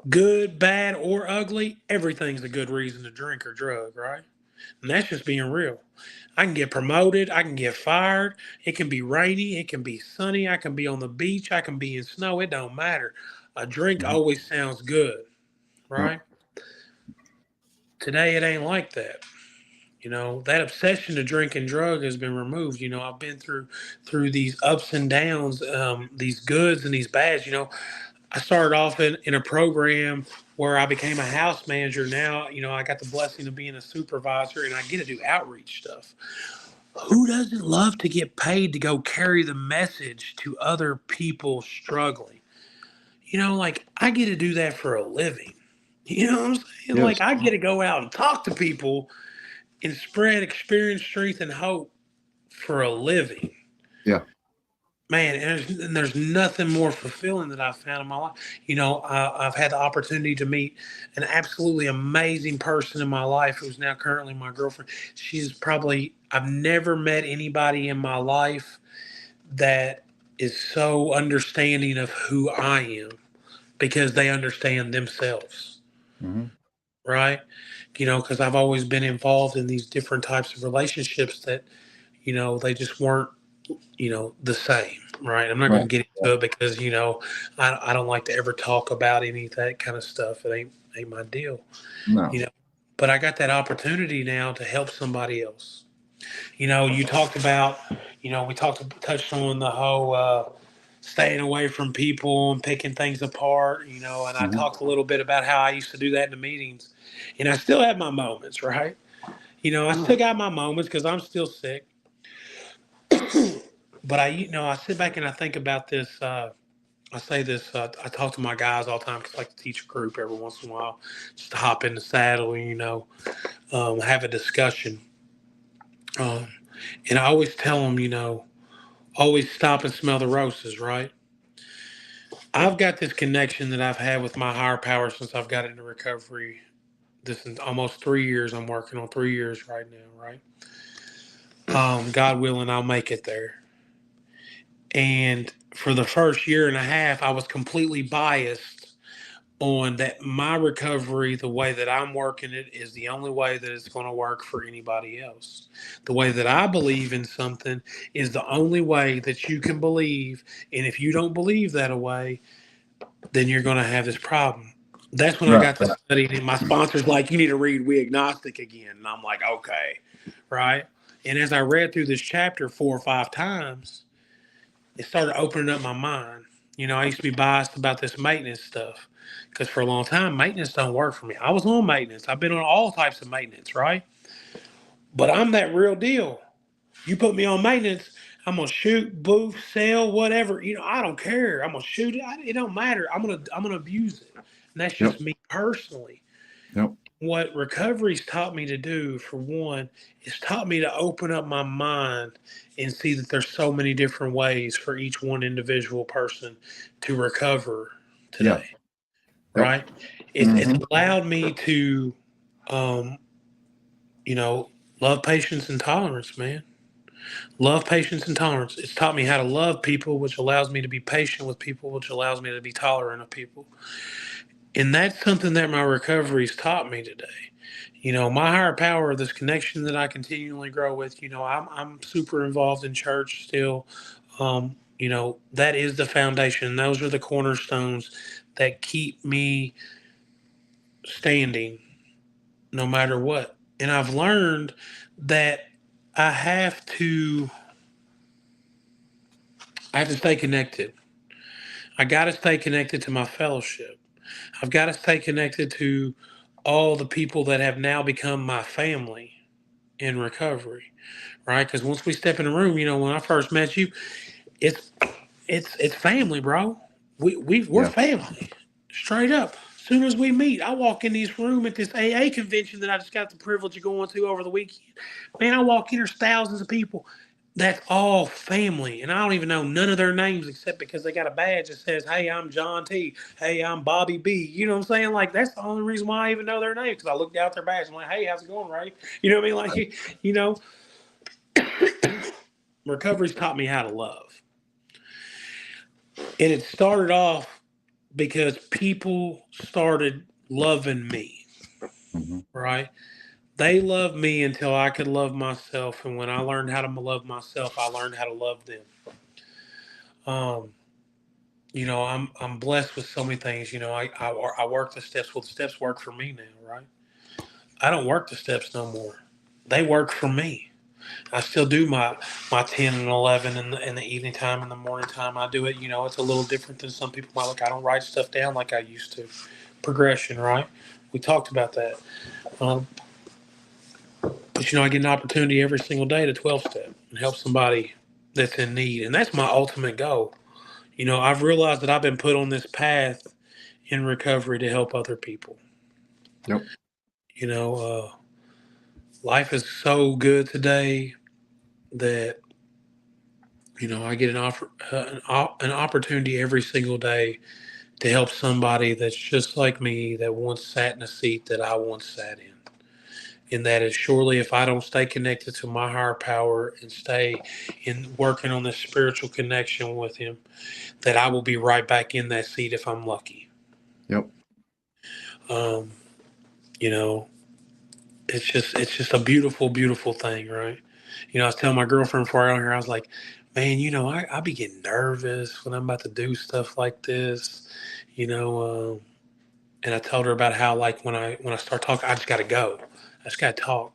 Good, bad, or ugly, everything's a good reason to drink or drug, right? And that's just being real. I can get promoted. I can get fired. It can be rainy. It can be sunny. I can be on the beach. I can be in snow. It don't matter. A drink always sounds good, right? Today, it ain't like that. That obsession to drink and drug has been removed. I've been through these ups and downs, these goods and these bads. I started off in a program where I became a house manager. Now, I got the blessing of being a supervisor, and I get to do outreach stuff. Who doesn't love to get paid to go carry the message to other people struggling? Like I get to do that for a living. You know what I'm saying? Yes. Like I get to go out and talk to people and spread experience, strength, and hope for a living. Yeah. Man, and there's nothing more fulfilling that I've found in my life. I've had the opportunity to meet an absolutely amazing person in my life who's now currently my girlfriend. I've never met anybody in my life that is so understanding of who I am because they understand themselves. Mm-hmm. Right? Because I've always been involved in these different types of relationships that, they just weren't, the same, right? I'm not going to get into it because, I don't like to ever talk about any of that kind of stuff. It ain't my deal. No. But I got that opportunity now to help somebody else. You talked about, touched on the whole staying away from people and picking things apart, and I talked a little bit about how I used to do that in the meetings. And I still have my moments, right? I still got my moments because I'm still sick. But I sit back and I think about this. I say this. I talk to my guys all the time because I like to teach a group every once in a while, just to hop in the saddle and have a discussion. And I always tell them, always stop and smell the roses, right? I've got this connection that I've had with my higher power since I've got into recovery. This is almost 3 years. I'm working on 3 years right now, right? God willing, I'll make it there. And for the first year and a half, I was completely biased on that my recovery, the way that I'm working it, is the only way that it's going to work for anybody else. The way that I believe in something is the only way that you can believe. And if you don't believe that way, then you're going to have this problem. That's when I got to studying, and my sponsor's like, you need to read We Agnostic again. And I'm like, okay, right? And as I read through this chapter 4 or 5 times, it started opening up my mind. You know, I used to be biased about this maintenance stuff because for a long time, maintenance don't work for me. I was on maintenance. I've been on all types of maintenance, right? But I'm that real deal. You put me on maintenance, I'm gonna shoot, boof, sell, whatever. You know, I don't care. I'm gonna shoot it. It don't matter. I'm gonna abuse it. And that's just me personally. Yep. What recovery's taught me to do, for one, is taught me to open up my mind and see that there's so many different ways for each one individual person to recover today. Yep. Right? It's allowed me to, you know, love, patience, and tolerance, man. Love, patience, and tolerance. It's taught me how to love people, which allows me to be patient with people, which allows me to be tolerant of people. And that's something that my recovery's taught me today. You know, my higher power, this connection that I continually grow with, you know, I'm super involved in church still. You know, that is the foundation. Those are the cornerstones that keep me standing no matter what. And I've learned that I have to stay connected. I got to stay connected to my fellowship. I've got to stay connected to all the people that have now become my family in recovery, right? Because once we step in the room, you know, when I first met you, it's family, bro. We're family, straight up. As soon as we meet, I walk in this room at this AA convention that I just got the privilege of going to over the weekend. Man, I walk in, there's thousands of people. That's all family. And I don't even know none of their names except because they got a badge that says, hey, I'm John T. Hey, I'm Bobby B. You know what I'm saying? Like, that's the only reason why I even know their names, because I looked out their badge. I'm like, hey, how's it going, Ray? You know what I mean? Like, you know, recovery's taught me how to love. And it started off because people started loving me, right? They loved me until I could love myself. And when I learned how to love myself, I learned how to love them. You know, I'm blessed with so many things. You know, I work the steps. Well, the steps work for me now, right? I don't work the steps no more. They work for me. I still do my 10 and 11 in the evening time, in the morning time. I do it, you know, it's a little different than some people might look. I don't write stuff down like I used to. Progression, right? We talked about that. But, you know, I get an opportunity every single day to 12-step and help somebody that's in need. And that's my ultimate goal. You know, I've realized that I've been put on this path in recovery to help other people. Yep. You know, life is so good today that, you know, I get an opportunity every single day to help somebody that's just like me, that once sat in a seat that I once sat in. And that is, surely if I don't stay connected to my higher power and stay in working on this spiritual connection with him, that I will be right back in that seat if I'm lucky. Yep. You know, it's just a beautiful, beautiful thing, right? You know, I was telling my girlfriend before I got on here, I was like, man, you know, I be getting nervous when I'm about to do stuff like this, you know, and I told her about how, like, when I start talking, I just got to go. I just got to talk.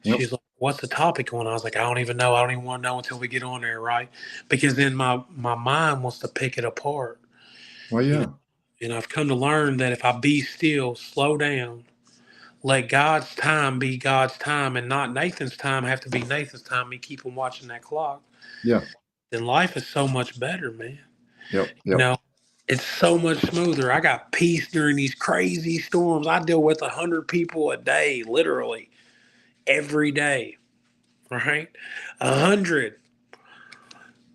Yep. She's like, what's the topic on? I was like, I don't even know. I don't even want to know until we get on there, right? Because then my mind wants to pick it apart. Well, yeah. You know? And I've come to learn that if I be still, slow down, let God's time be God's time and not Nathan's time have to be Nathan's time, me keep on watching that clock. Yeah. Then life is so much better, man. Yep. You know, it's so much smoother. I got peace during these crazy storms. I deal with 100 people a day, literally, every day, right? 100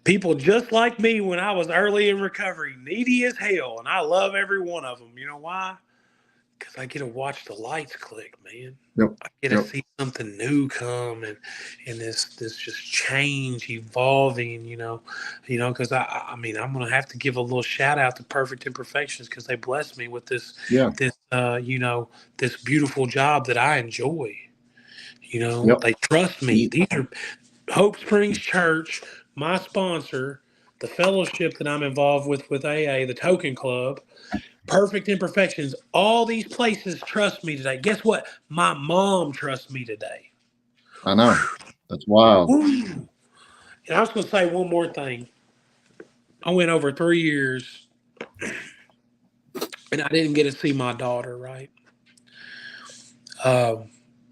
people just like me when I was early in recovery, needy as hell, and I love every one of them. You know why? because I get to watch the lights click, man. Yep. I get to Yep. see something new come and this just change evolving, because I mean I'm gonna have to give a little shout out to Perfect Imperfections because they blessed me with Yeah. this beautiful job that I enjoy. Yep. They trust me. These are Hope Springs Church, my sponsor, the fellowship that I'm involved with AA, the Token Club. Perfect Imperfections. All these places trust me today. Guess what? My mom trusts me today. I know. That's wild. Woo. And I was going to say one more thing. I went over 3 years and I didn't get to see my daughter, right?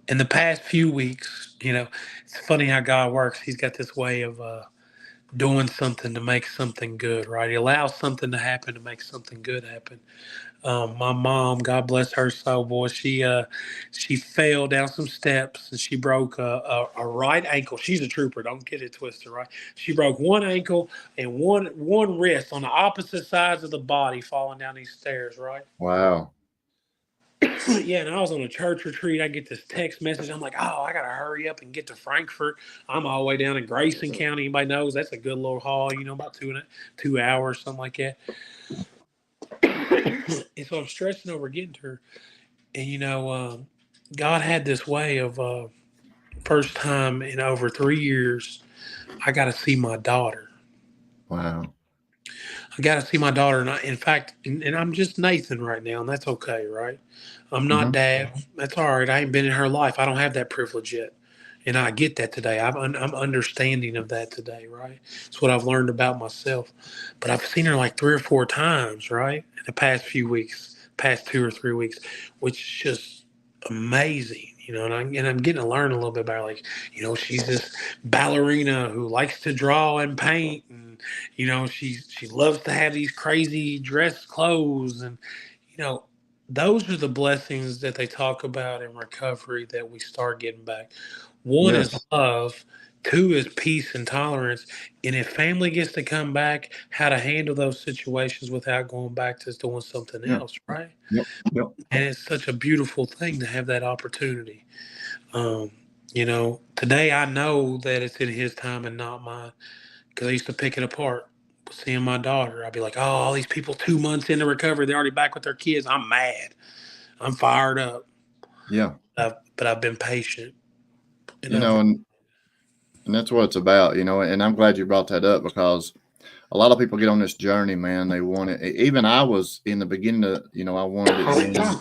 In the past few weeks, it's funny how God works. He's got this way of doing something to make something good, right? He allows something to happen to make something good happen. My mom, God bless her soul, boy, she fell down some steps and she broke a right ankle. She's a trooper. Don't get it twisted, right? She broke one ankle and one wrist on the opposite sides of the body falling down these stairs, right? Wow. Yeah, and I was on a church retreat. I get this text message. I'm like, oh, I got to hurry up and get to Frankfort. I'm all the way down in Grayson County. Anybody knows that's a good little haul, about 2 hours, something like that. And so I'm stressing over getting to her. And, God had this way of first time in over 3 years, I got to see my daughter. Wow. I got to see my daughter. And in fact, I'm just Nathan right now, and that's okay, right? I'm not Dad. That's all right. I ain't been in her life. I don't have that privilege yet. And I get that today. I'm understanding of that today, right? It's what I've learned about myself. But I've seen her like 3 or 4 times, right? In the past few weeks, past 2 or 3 weeks, which is just amazing, and I'm getting to learn a little bit about her. Like, she's this ballerina who likes to draw and paint, and she loves to have these crazy dress clothes, and those are the blessings that they talk about in recovery that we start getting back. One is love. 2 is peace and tolerance. And if family gets to come back, how to handle those situations without going back to doing something else, right? Yep. And it's such a beautiful thing to have that opportunity. Today I know that it's in his time and not mine because I used to pick it apart. Seeing my daughter, I'd be like, oh, all these people 2 months into recovery, they're already back with their kids. I'm mad. I'm fired up. Yeah. But I've been patient. And that's what it's about, and I'm glad you brought that up because a lot of people get on this journey, man. They want it. Even I was in the beginning of, I wanted it then.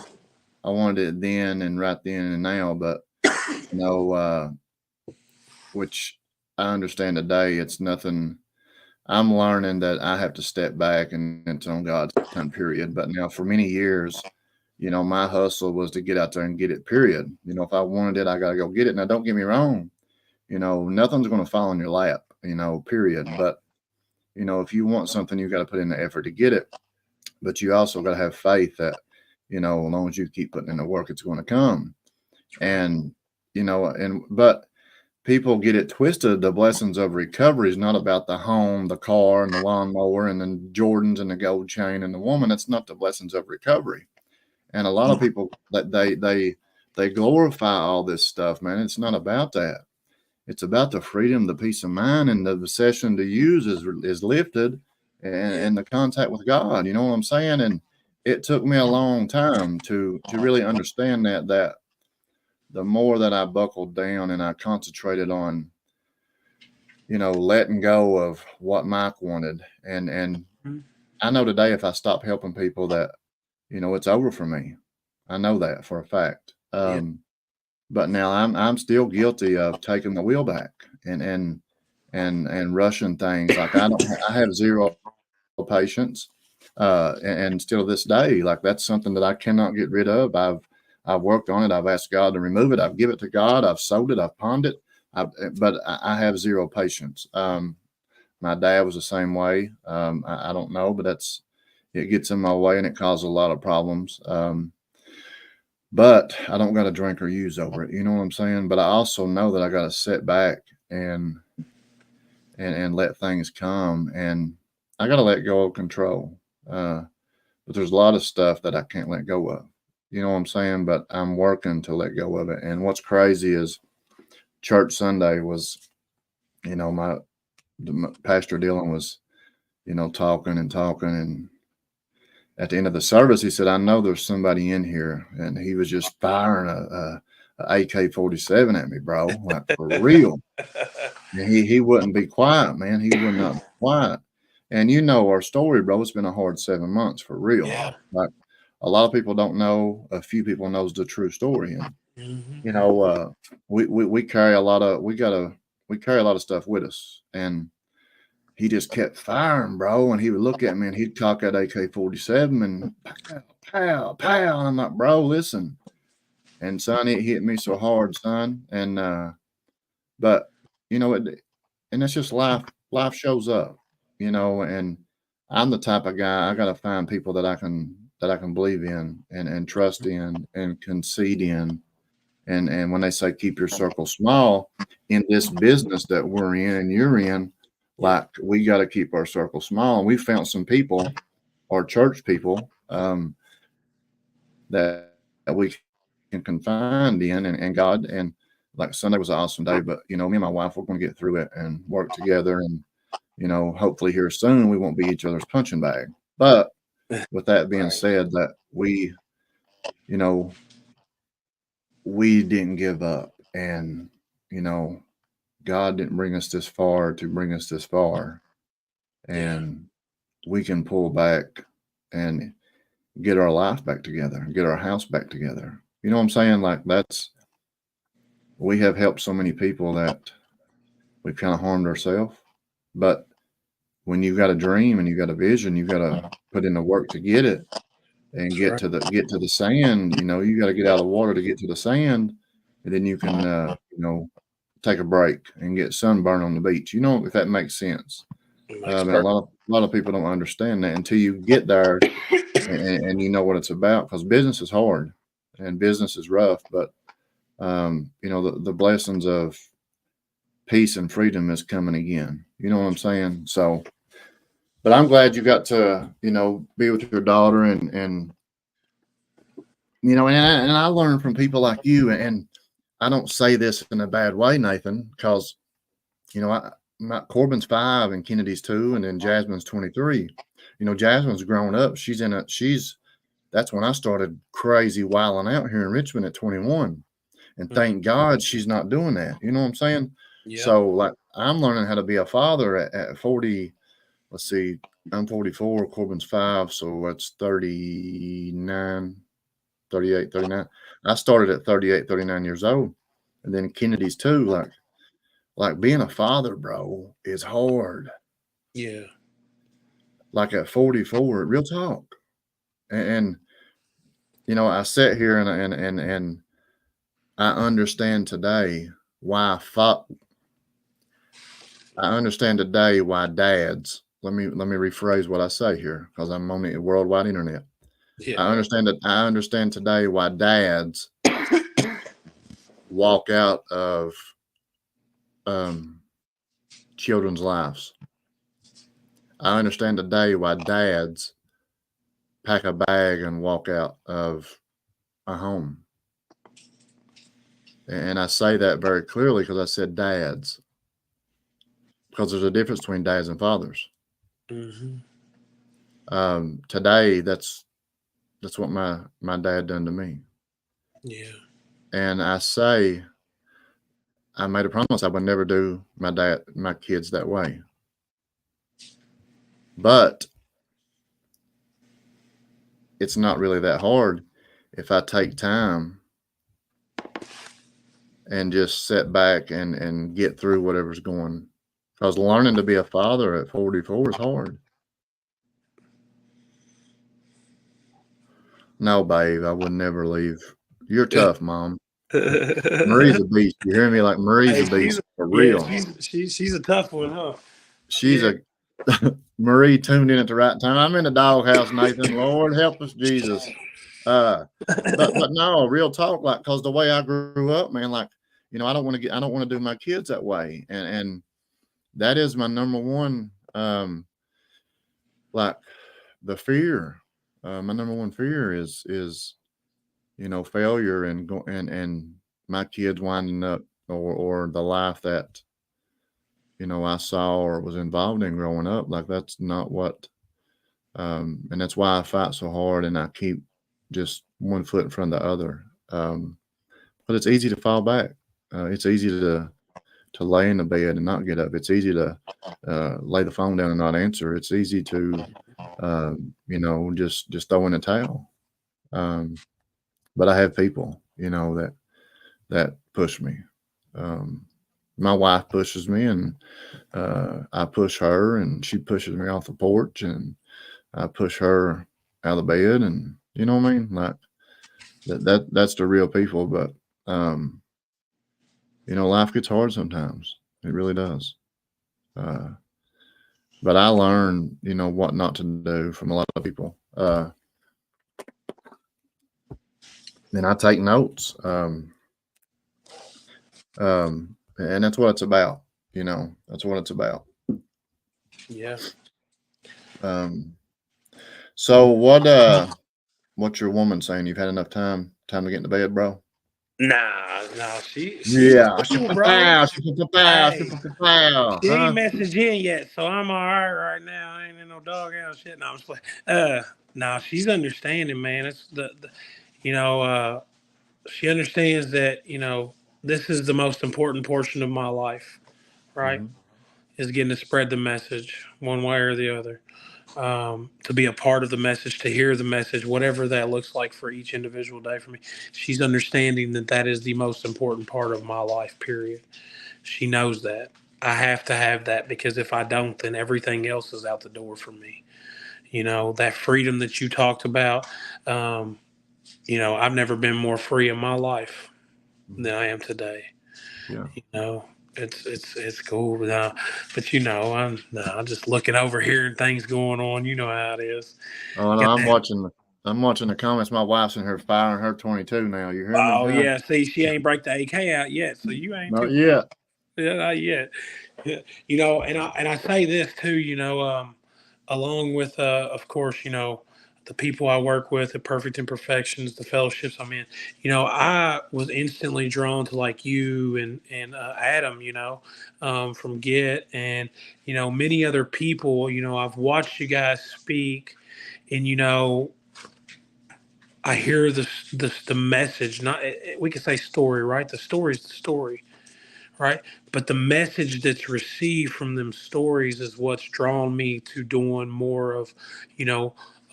I wanted it then and right then and now, but, which I understand today, it's nothing. I'm learning that I have to step back and it's on God's time period. But now for many years, my hustle was to get out there and get it, period. If I wanted it, I got to go get it. Now, don't get me wrong. Nothing's going to fall in your lap, period. But, if you want something, you got to put in the effort to get it. But you also got to have faith that, as long as you keep putting in the work, it's going to come. And, but people get it twisted. The blessings of recovery is not about the home, the car, and the lawnmower, and the Jordans and the gold chain and the woman. That's not the blessings of recovery. And a lot of people that they glorify all this stuff, man. It's not about that. It's about the freedom, the peace of mind, and the obsession to use is lifted, and the contact with God. You know what I'm saying? And it took me a long time to really understand that the more that I buckled down and I concentrated on, letting go of what Mike wanted. And I know today if I stop helping people that, it's over for me. I know that for a fact. But now I'm still guilty of taking the wheel back and rushing things. Like I have zero patience. And still to this day, like that's something that I cannot get rid of. I've worked on it. I've asked God to remove it. I've given it to God. I've sold it. I've pawned it. But I have zero patience. My dad was the same way. I don't know, but it gets in my way and it causes a lot of problems. But I don't got to drink or use over it. You know what I'm saying? But I also know that I got to sit back and let things come, and I got to let go of control. But there's a lot of stuff that I can't let go of. You know what I'm saying? But I'm working to let go of it. And what's crazy is church Sunday was, my Pastor Dylan was, talking and talking. And at the end of the service, he said, I know there's somebody in here. And he was just firing a AK-47 at me, bro, like for real. And he wouldn't be quiet, man. He would not be quiet. And our story, bro. It's been a hard 7 months for real. Yeah. Like a lot of people don't know. A few people knows the true story. And we carry a lot of we carry a lot of stuff with us. And he just kept firing, bro. And he would look at me and he'd cock that AK-47 and pow, pow, pow. And I'm like, bro, listen. And son, it hit me so hard, son. And but and that's just life. Life shows up, and I'm the type of guy I gotta find people that I can believe in and trust in and concede in. And when they say keep your circle small in this business that we're in and you're in, like we got to keep our circle small. And we found some people, our church people, that we can confide in and God. And like Sunday was an awesome day, but me and my wife, we're going to get through it and work together. And, hopefully here soon, we won't be each other's punching bag. But with that being said, that we didn't give up, and, God didn't bring us this far to bring us this far. And we can pull back and get our life back together, get our house back together. You know what I'm saying? Like we have helped so many people that we've kind of harmed ourselves. But when you've got a dream and you've got a vision, you've got to put in the work to get it and get to the sand. You got to get out of the water to get to the sand, and then you can take a break and get sunburn on the beach. If that makes sense. A lot of people don't understand that until you get there and you know what it's about, because business is hard and business is rough, but the blessings of peace and freedom is coming again. You know what I'm saying? So, but I'm glad you got to, be with your daughter and I learned from people like you, and I don't say this in a bad way, Nathan, because, Corbin's 5 and Kennedy's 2, and then Jasmine's 23. Jasmine's grown up. That's when I started crazy wilding out here in Richmond at 21. And thank God she's not doing that. You know what I'm saying? Yeah. So like I'm learning how to be a father at 40. Let's see, I'm 44, Corbin's 5. So that's 38, 39. I started at 38, 39 years old. And then Kennedy's 2, like being a father, bro, is hard. Yeah. Like at 44, real talk. And I sit here and I understand today why dads. Let me rephrase what I say here, because I'm on the worldwide internet. Yeah. I understand today why dads walk out of children's lives. I understand today why dads pack a bag and walk out of a home. And I say that very clearly because I said dads, because there's a difference between dads and fathers. Mm-hmm. Today, that's what my dad done to me. Yeah. And I made a promise I would never do my kids that way. But it's not really that hard if I take time and just sit back and get through whatever's going. Because learning to be a father at 44 is hard. No, babe, I would never leave. You're tough, Mom. Marie's a beast. You hear me? Like Marie's a beast for real. She's a tough one, huh? She's Marie tuned in at the right time. I'm in the doghouse, Nathan. Lord help us, Jesus. But no, real talk. Like, cause the way I grew up, man, like, I don't want to do my kids that way. And that is my number one, like the fear. My number one fear is failure and my kids winding up or the life that, I saw or was involved in growing up. Like that's not what, and that's why I fight so hard and I keep just one foot in front of the other. But it's easy to fall back. It's easy to lay in the bed and not get up. It's easy to lay the phone down and not answer. It's easy to, just throw in a towel. But I have people, that push me. My wife pushes me, and I push her, and she pushes me off the porch, and I push her out of the bed, and you know what I mean? Like that's the real people. But life gets hard sometimes. It really does. But I learned, what not to do from a lot of people. And I take notes. And that's what it's about. That's what it's about. Yeah. So what's your woman saying? You've had enough time to get into bed, bro? Nah, she Yeah. cool, bro. She ain't messaged in yet, so I'm all right now. I ain't in no doghouse shit. No, I'm just like, nah, she's understanding, man. It's she understands that, this is the most important portion of my life, right? Mm-hmm. Is getting to spread the message one way or the other. To be a part of the message, to hear the message, whatever that looks like for each individual day for me. She's understanding that is the most important part of my life, period. She knows that. I have to have that because if I don't, then everything else is out the door for me. That freedom that you talked about, I've never been more free in my life than I am today. Yeah. It's cool now, but I'm just looking over here and things going on. You know how it is. Oh, no, I'm watching the comments. My wife's in here firing her 22 now. You hear me? Oh yeah, see, she ain't break the AK out yet, so you ain't not yet. Yeah, not yet. Yeah. And I say this too. Along with of course, the people I work with, the Perfect Imperfections, the fellowships I'm in. I was instantly drawn to like you and Adam. From Get and many other people. I've watched you guys speak, and I hear the message. Not we could say story, right? The story's the story, right? But the message that's received from them stories is what's drawn me to doing more of,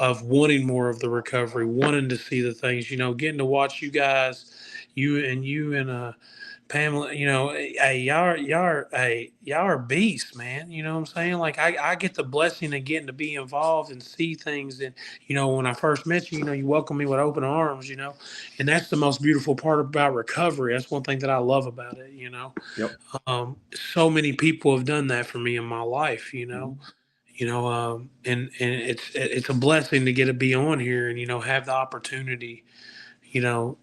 of wanting more of the recovery, wanting to see the things, getting to watch you guys, you and Pamela, hey, y'all are beasts, man. You know what I'm saying? Like I get the blessing of getting to be involved and see things. And, when I first met you, you welcomed me with open arms, and that's the most beautiful part about recovery. That's one thing that I love about it, Yep. So many people have done that for me in my life, Mm-hmm. And it's a blessing to get to be on here and, have the opportunity, to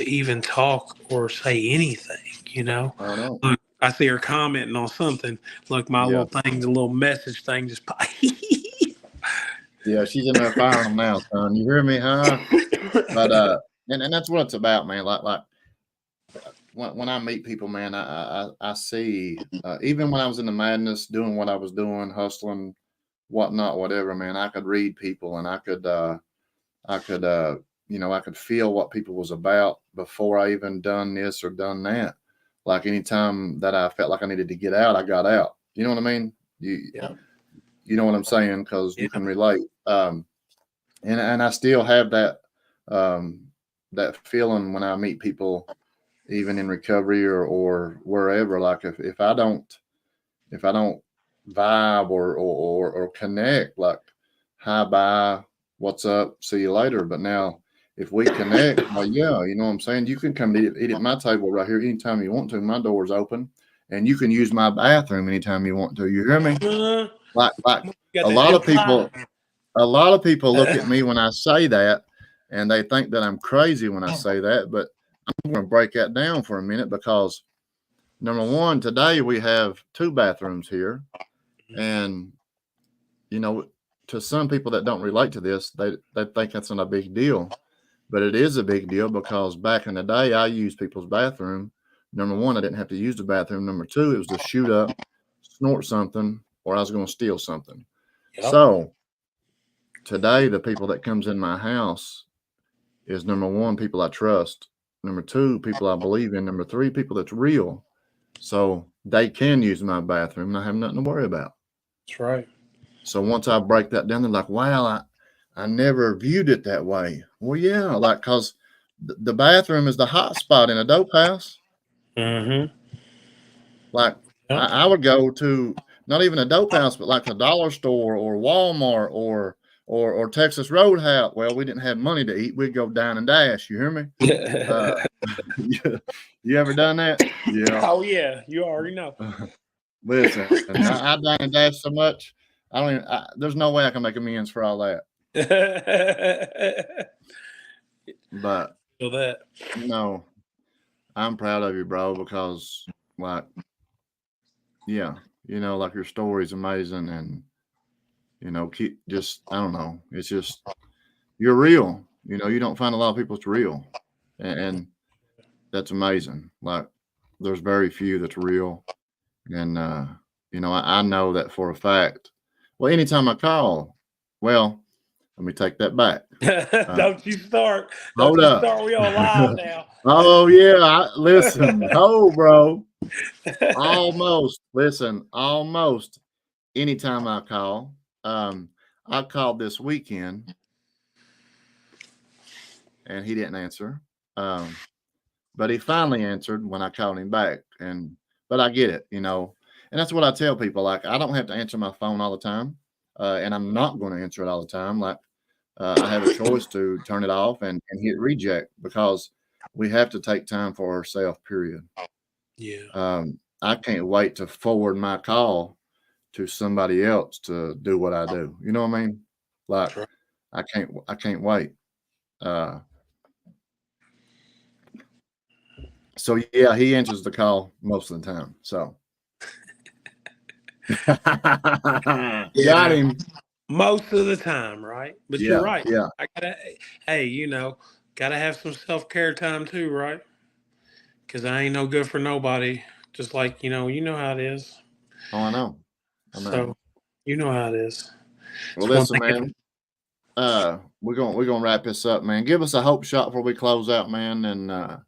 even talk or say anything, I know. Look, I see her commenting on something. Look, my little thing, the little message thing just Yeah, she's in there firing them now, son. You hear me, huh? But and that's what it's about, man. Like when I meet people, man, I see even when I was in the madness, doing what I was doing, hustling, whatnot, whatever, man, I could read people and I could I could feel what people was about before I even done this or done that. Like anytime that I felt like I needed to get out, I got out. You know what I mean? You know what I'm saying? Because you can relate. And I still have that that feeling when I meet people, even in recovery or wherever. Like if I don't vibe or connect, like hi bye, what's up, see you later. But now if we connect, well, yeah, you know what I'm saying? You can come eat at my table right here anytime you want to. My door's open. And you can use my bathroom anytime you want to. You hear me? Like a lot of people look at me when I say that and they think that I'm crazy when I say that, but I'm going to break that down for a minute because number one, today we have 2 bathrooms here. And, to some people that don't relate to this, they think that's not a big deal. But it is a big deal because back in the day, I used people's bathroom. Number one, I didn't have to use the bathroom. Number two, it was to shoot up, snort something, or I was going to steal something. Yep. So today, the people that comes in my house is number one, people I trust. Number two, people I believe in. Number three, people that's real. So they can use my bathroom and I have nothing to worry about. That's right. So once I break that down, they're like, wow, I never viewed it that way. Well, yeah, like, because the bathroom is the hot spot in a dope house. Mm-hmm. Like, Yep. I would go to not even a dope house, but like a dollar store or Walmart or Texas Roadhouse. Well, we didn't have money to eat. We'd go dine and dash. You hear me? You ever done that? Yeah. Oh, yeah. You already know. Listen, I dine and dash so much. I don't even, there's no way I can make amends for all that. But Feel that. no, I'm proud of you, bro, because like, yeah, you know, like your story's amazing, and you know, keep just, I don't know, it's just, you're real. You know, you don't find a lot of people that's real, and that's amazing. Like, there's very few that's real, and you know, I know that for a fact. Well, anytime I call, well, let me take that back. Don't you start. Hold Don't you up. start. We on live now. Oh yeah, listen. Oh, bro. Almost. Listen, almost anytime I call. I called this weekend and he didn't answer. But he finally answered when I called him back. But I get it, you know. And that's what I tell people. Like, I don't have to answer my phone all the time. And I'm not going to answer it all the time. Like, I have a choice to turn it off and hit reject, because we have to take time for ourselves, period. Yeah. I can't wait to forward my call to somebody else to do what I do. You know what I mean? Like, Right. I can't wait. So yeah, he answers the call most of the time. So got him. Most of the time, right? But Yeah, you're right. yeah. Hey, you know, gotta have some self-care time too, right? Because I ain't no good for nobody. Just like, you know how it is. Oh, I know. So, you know how it is. Well, It's one listen, thing man. We're gonna wrap this up, man. Give us a hope shot before we close out, man. And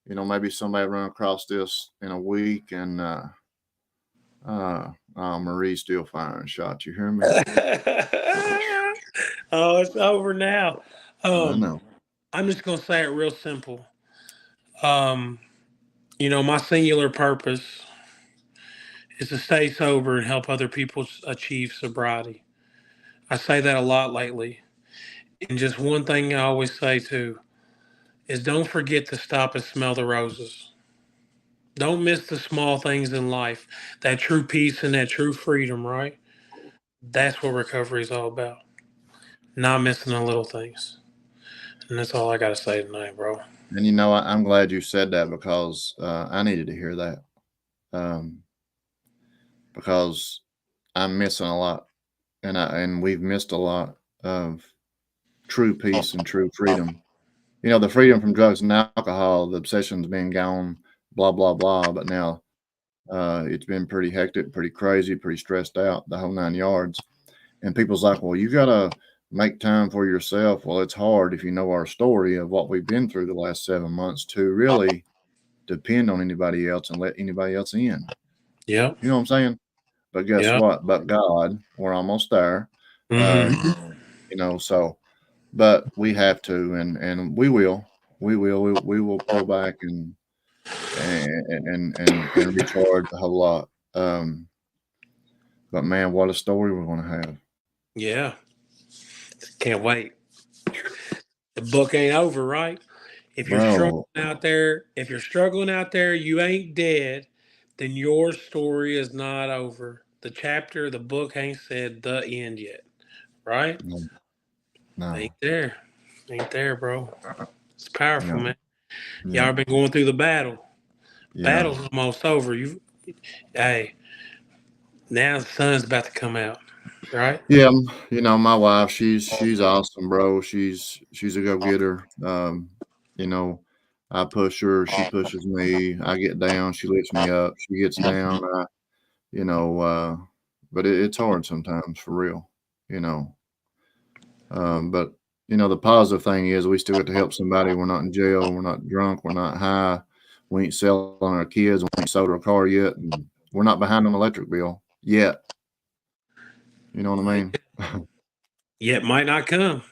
you know, maybe somebody run across this in a week, and Marie's still firing shots. You hear me? Oh, it's over now. I know. I'm just gonna say it real simple. You know, my singular purpose is to stay sober and help other people achieve sobriety. I say that a lot lately. And just one thing I always say too is don't forget to stop and smell the roses. Don't miss the small things in life. That true peace and that true freedom, right? That's what recovery is all about. Not missing the little things. And that's all I got to say tonight, bro. And you know, I'm glad you said that, because I needed to hear that. Because I'm missing a lot, and we've missed a lot of true peace and true freedom. You know, the freedom from drugs and alcohol, the obsession's been gone, blah, blah, blah. But now it's been pretty hectic, pretty crazy, pretty stressed out, the whole 9 yards. And people's like, well, you got to make time for yourself. Well, it's hard if you know our story of what we've been through the last 7 months to really depend on anybody else and let anybody else in. Yep. You know what I'm saying? But guess what? But God, we're almost there. Mm-hmm. You know, so, but we have to, and we will pull back and recharge a whole lot. But man, what a story we're going to have. Yeah. Can't wait. The book ain't over, right? If you're struggling out there, you ain't dead, then your story is not over. The book ain't said the end yet, right? No. Ain't there, bro. It's powerful, man. Yeah. Y'all been going through the battle. Yeah. Battle's almost over. Hey, now the sun's about to come out. right? Yeah, you know, my wife, she's awesome, bro. She's a go-getter. You know, I push her, she pushes me. I get down, she lifts me up. She gets down, you know, but it's hard sometimes for real, you know. But you know, the positive thing is we still get to help somebody. We're not in jail, we're not drunk, we're not high, we ain't selling our kids, we ain't sold our car yet, and we're not behind on the electric bill yet. You know what I mean? Yet might not come,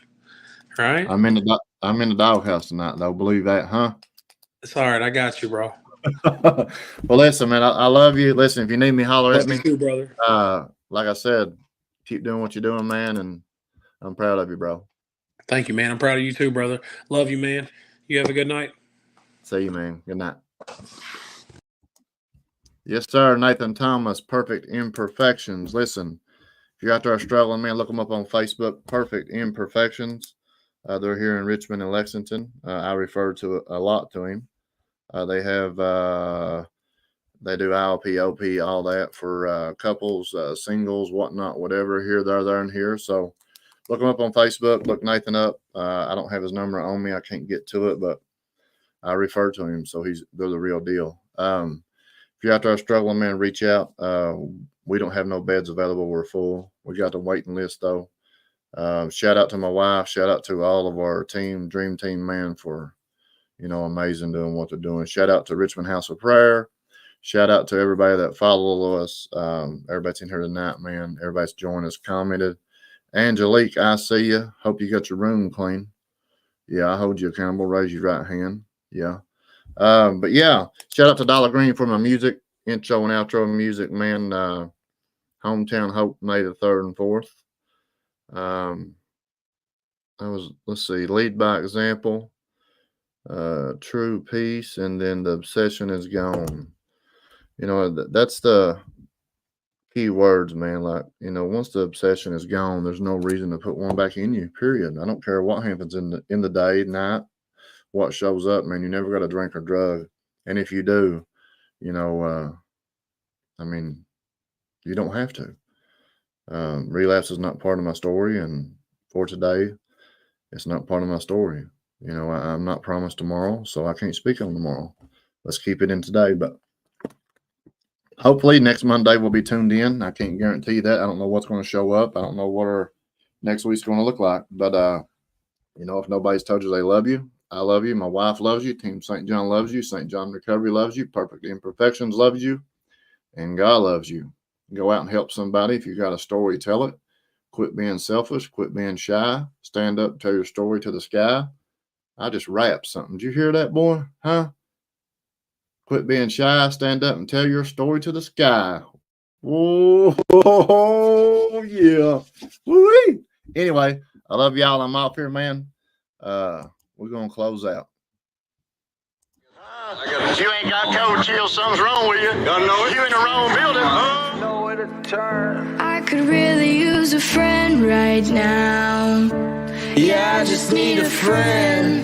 right? I'm in the doghouse tonight, though. Believe that, huh? It's all right. I got you, bro. Well, listen, man. I love you. Listen, if you need me, holler at Love me. you too, brother. Like I said, keep doing what you're doing, man, and I'm proud of you, bro. Thank you, man. I'm proud of you too, brother. Love you, man. You have a good night. See you, man. Good night. Yes, sir. Nathan Thomas, Perfect Imperfections. Listen, if you're out there struggling, man, look them up on Facebook. Perfect Imperfections. They're here in Richmond and Lexington. I refer to a lot to him. They do ILP, OP, all that for couples, singles, whatnot, whatever. Here, there, and here. So look him up on Facebook. Look Nathan up. I don't have his number on me. I can't get to it, but I refer to him, so they're the real deal. If you're out there struggling, man, reach out. We don't have no beds available. We're full. We got the waiting list, though. Shout out to my wife. Shout out to all of our team, Dream Team, man, for, you know, amazing doing what they're doing. Shout out to Richmond House of Prayer. Shout out to everybody that follow us. Everybody's in here tonight, man. Everybody's joined us, commented. Angelique, I see you. Hope you got your room clean. Yeah, I hold you accountable. Raise your right hand. Yeah. But yeah, shout out to Dollar Green for my music, intro and outro music, man. Hometown Hope, May the 3rd and 4th. Let's see, Lead by Example, True Peace, and then The Obsession Is Gone. You know, that's the key words, man. Like, you know, once the obsession is gone, there's no reason to put one back in you, period. I don't care what happens in the day, night, what shows up, man. You never got to drink or drug. And if you do, you know, I mean, you don't have to. Relapse is not part of my story, and for today, it's not part of my story. You know, I'm not promised tomorrow, so I can't speak on tomorrow. Let's keep it in today, but hopefully next Monday we'll be tuned in. I can't guarantee that. I don't know what's going to show up. I don't know what our next week's going to look like, but you know, if nobody's told you they love you, I love you. My wife loves you. Team St. John loves you. St. John Recovery loves you. Perfect Imperfections loves you, and God loves you. Go out and help somebody. If you got a story, tell it. Quit being selfish. Quit being shy. Stand up, tell your story to the sky. I just rapped something. Did you hear that, boy? Huh? Quit being shy. Stand up and tell your story to the sky. Whoa, yeah. Woo-wee. Anyway, I love y'all. I'm off here, man. We're going to close out. You ain't got cold chill, something's wrong with you. Gotta know it. You in the wrong building. Nowhere to turn. I could really use a friend right now. Yeah, I just need a friend.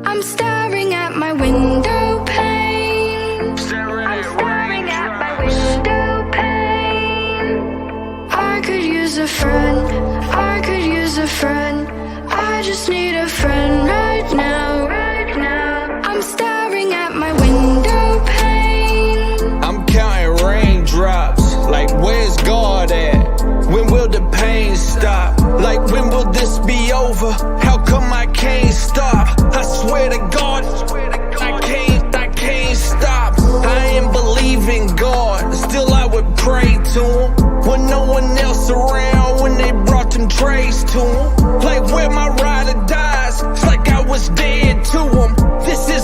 I'm staring at my window pane. I'm staring at my window pane. I could use a friend. I could use a friend. I just need a friend right now. Right now. I'm staring at my window pane. I'm counting raindrops. Like, where's God at? When will the pain stop? Like, when will this be over? How come I can't stop? I swear to God, I can't stop. I ain't believing God, still I would pray to him. When no one else around, when they brought them trays to him. Like, where my rider dies, it's like I was dead to him. This is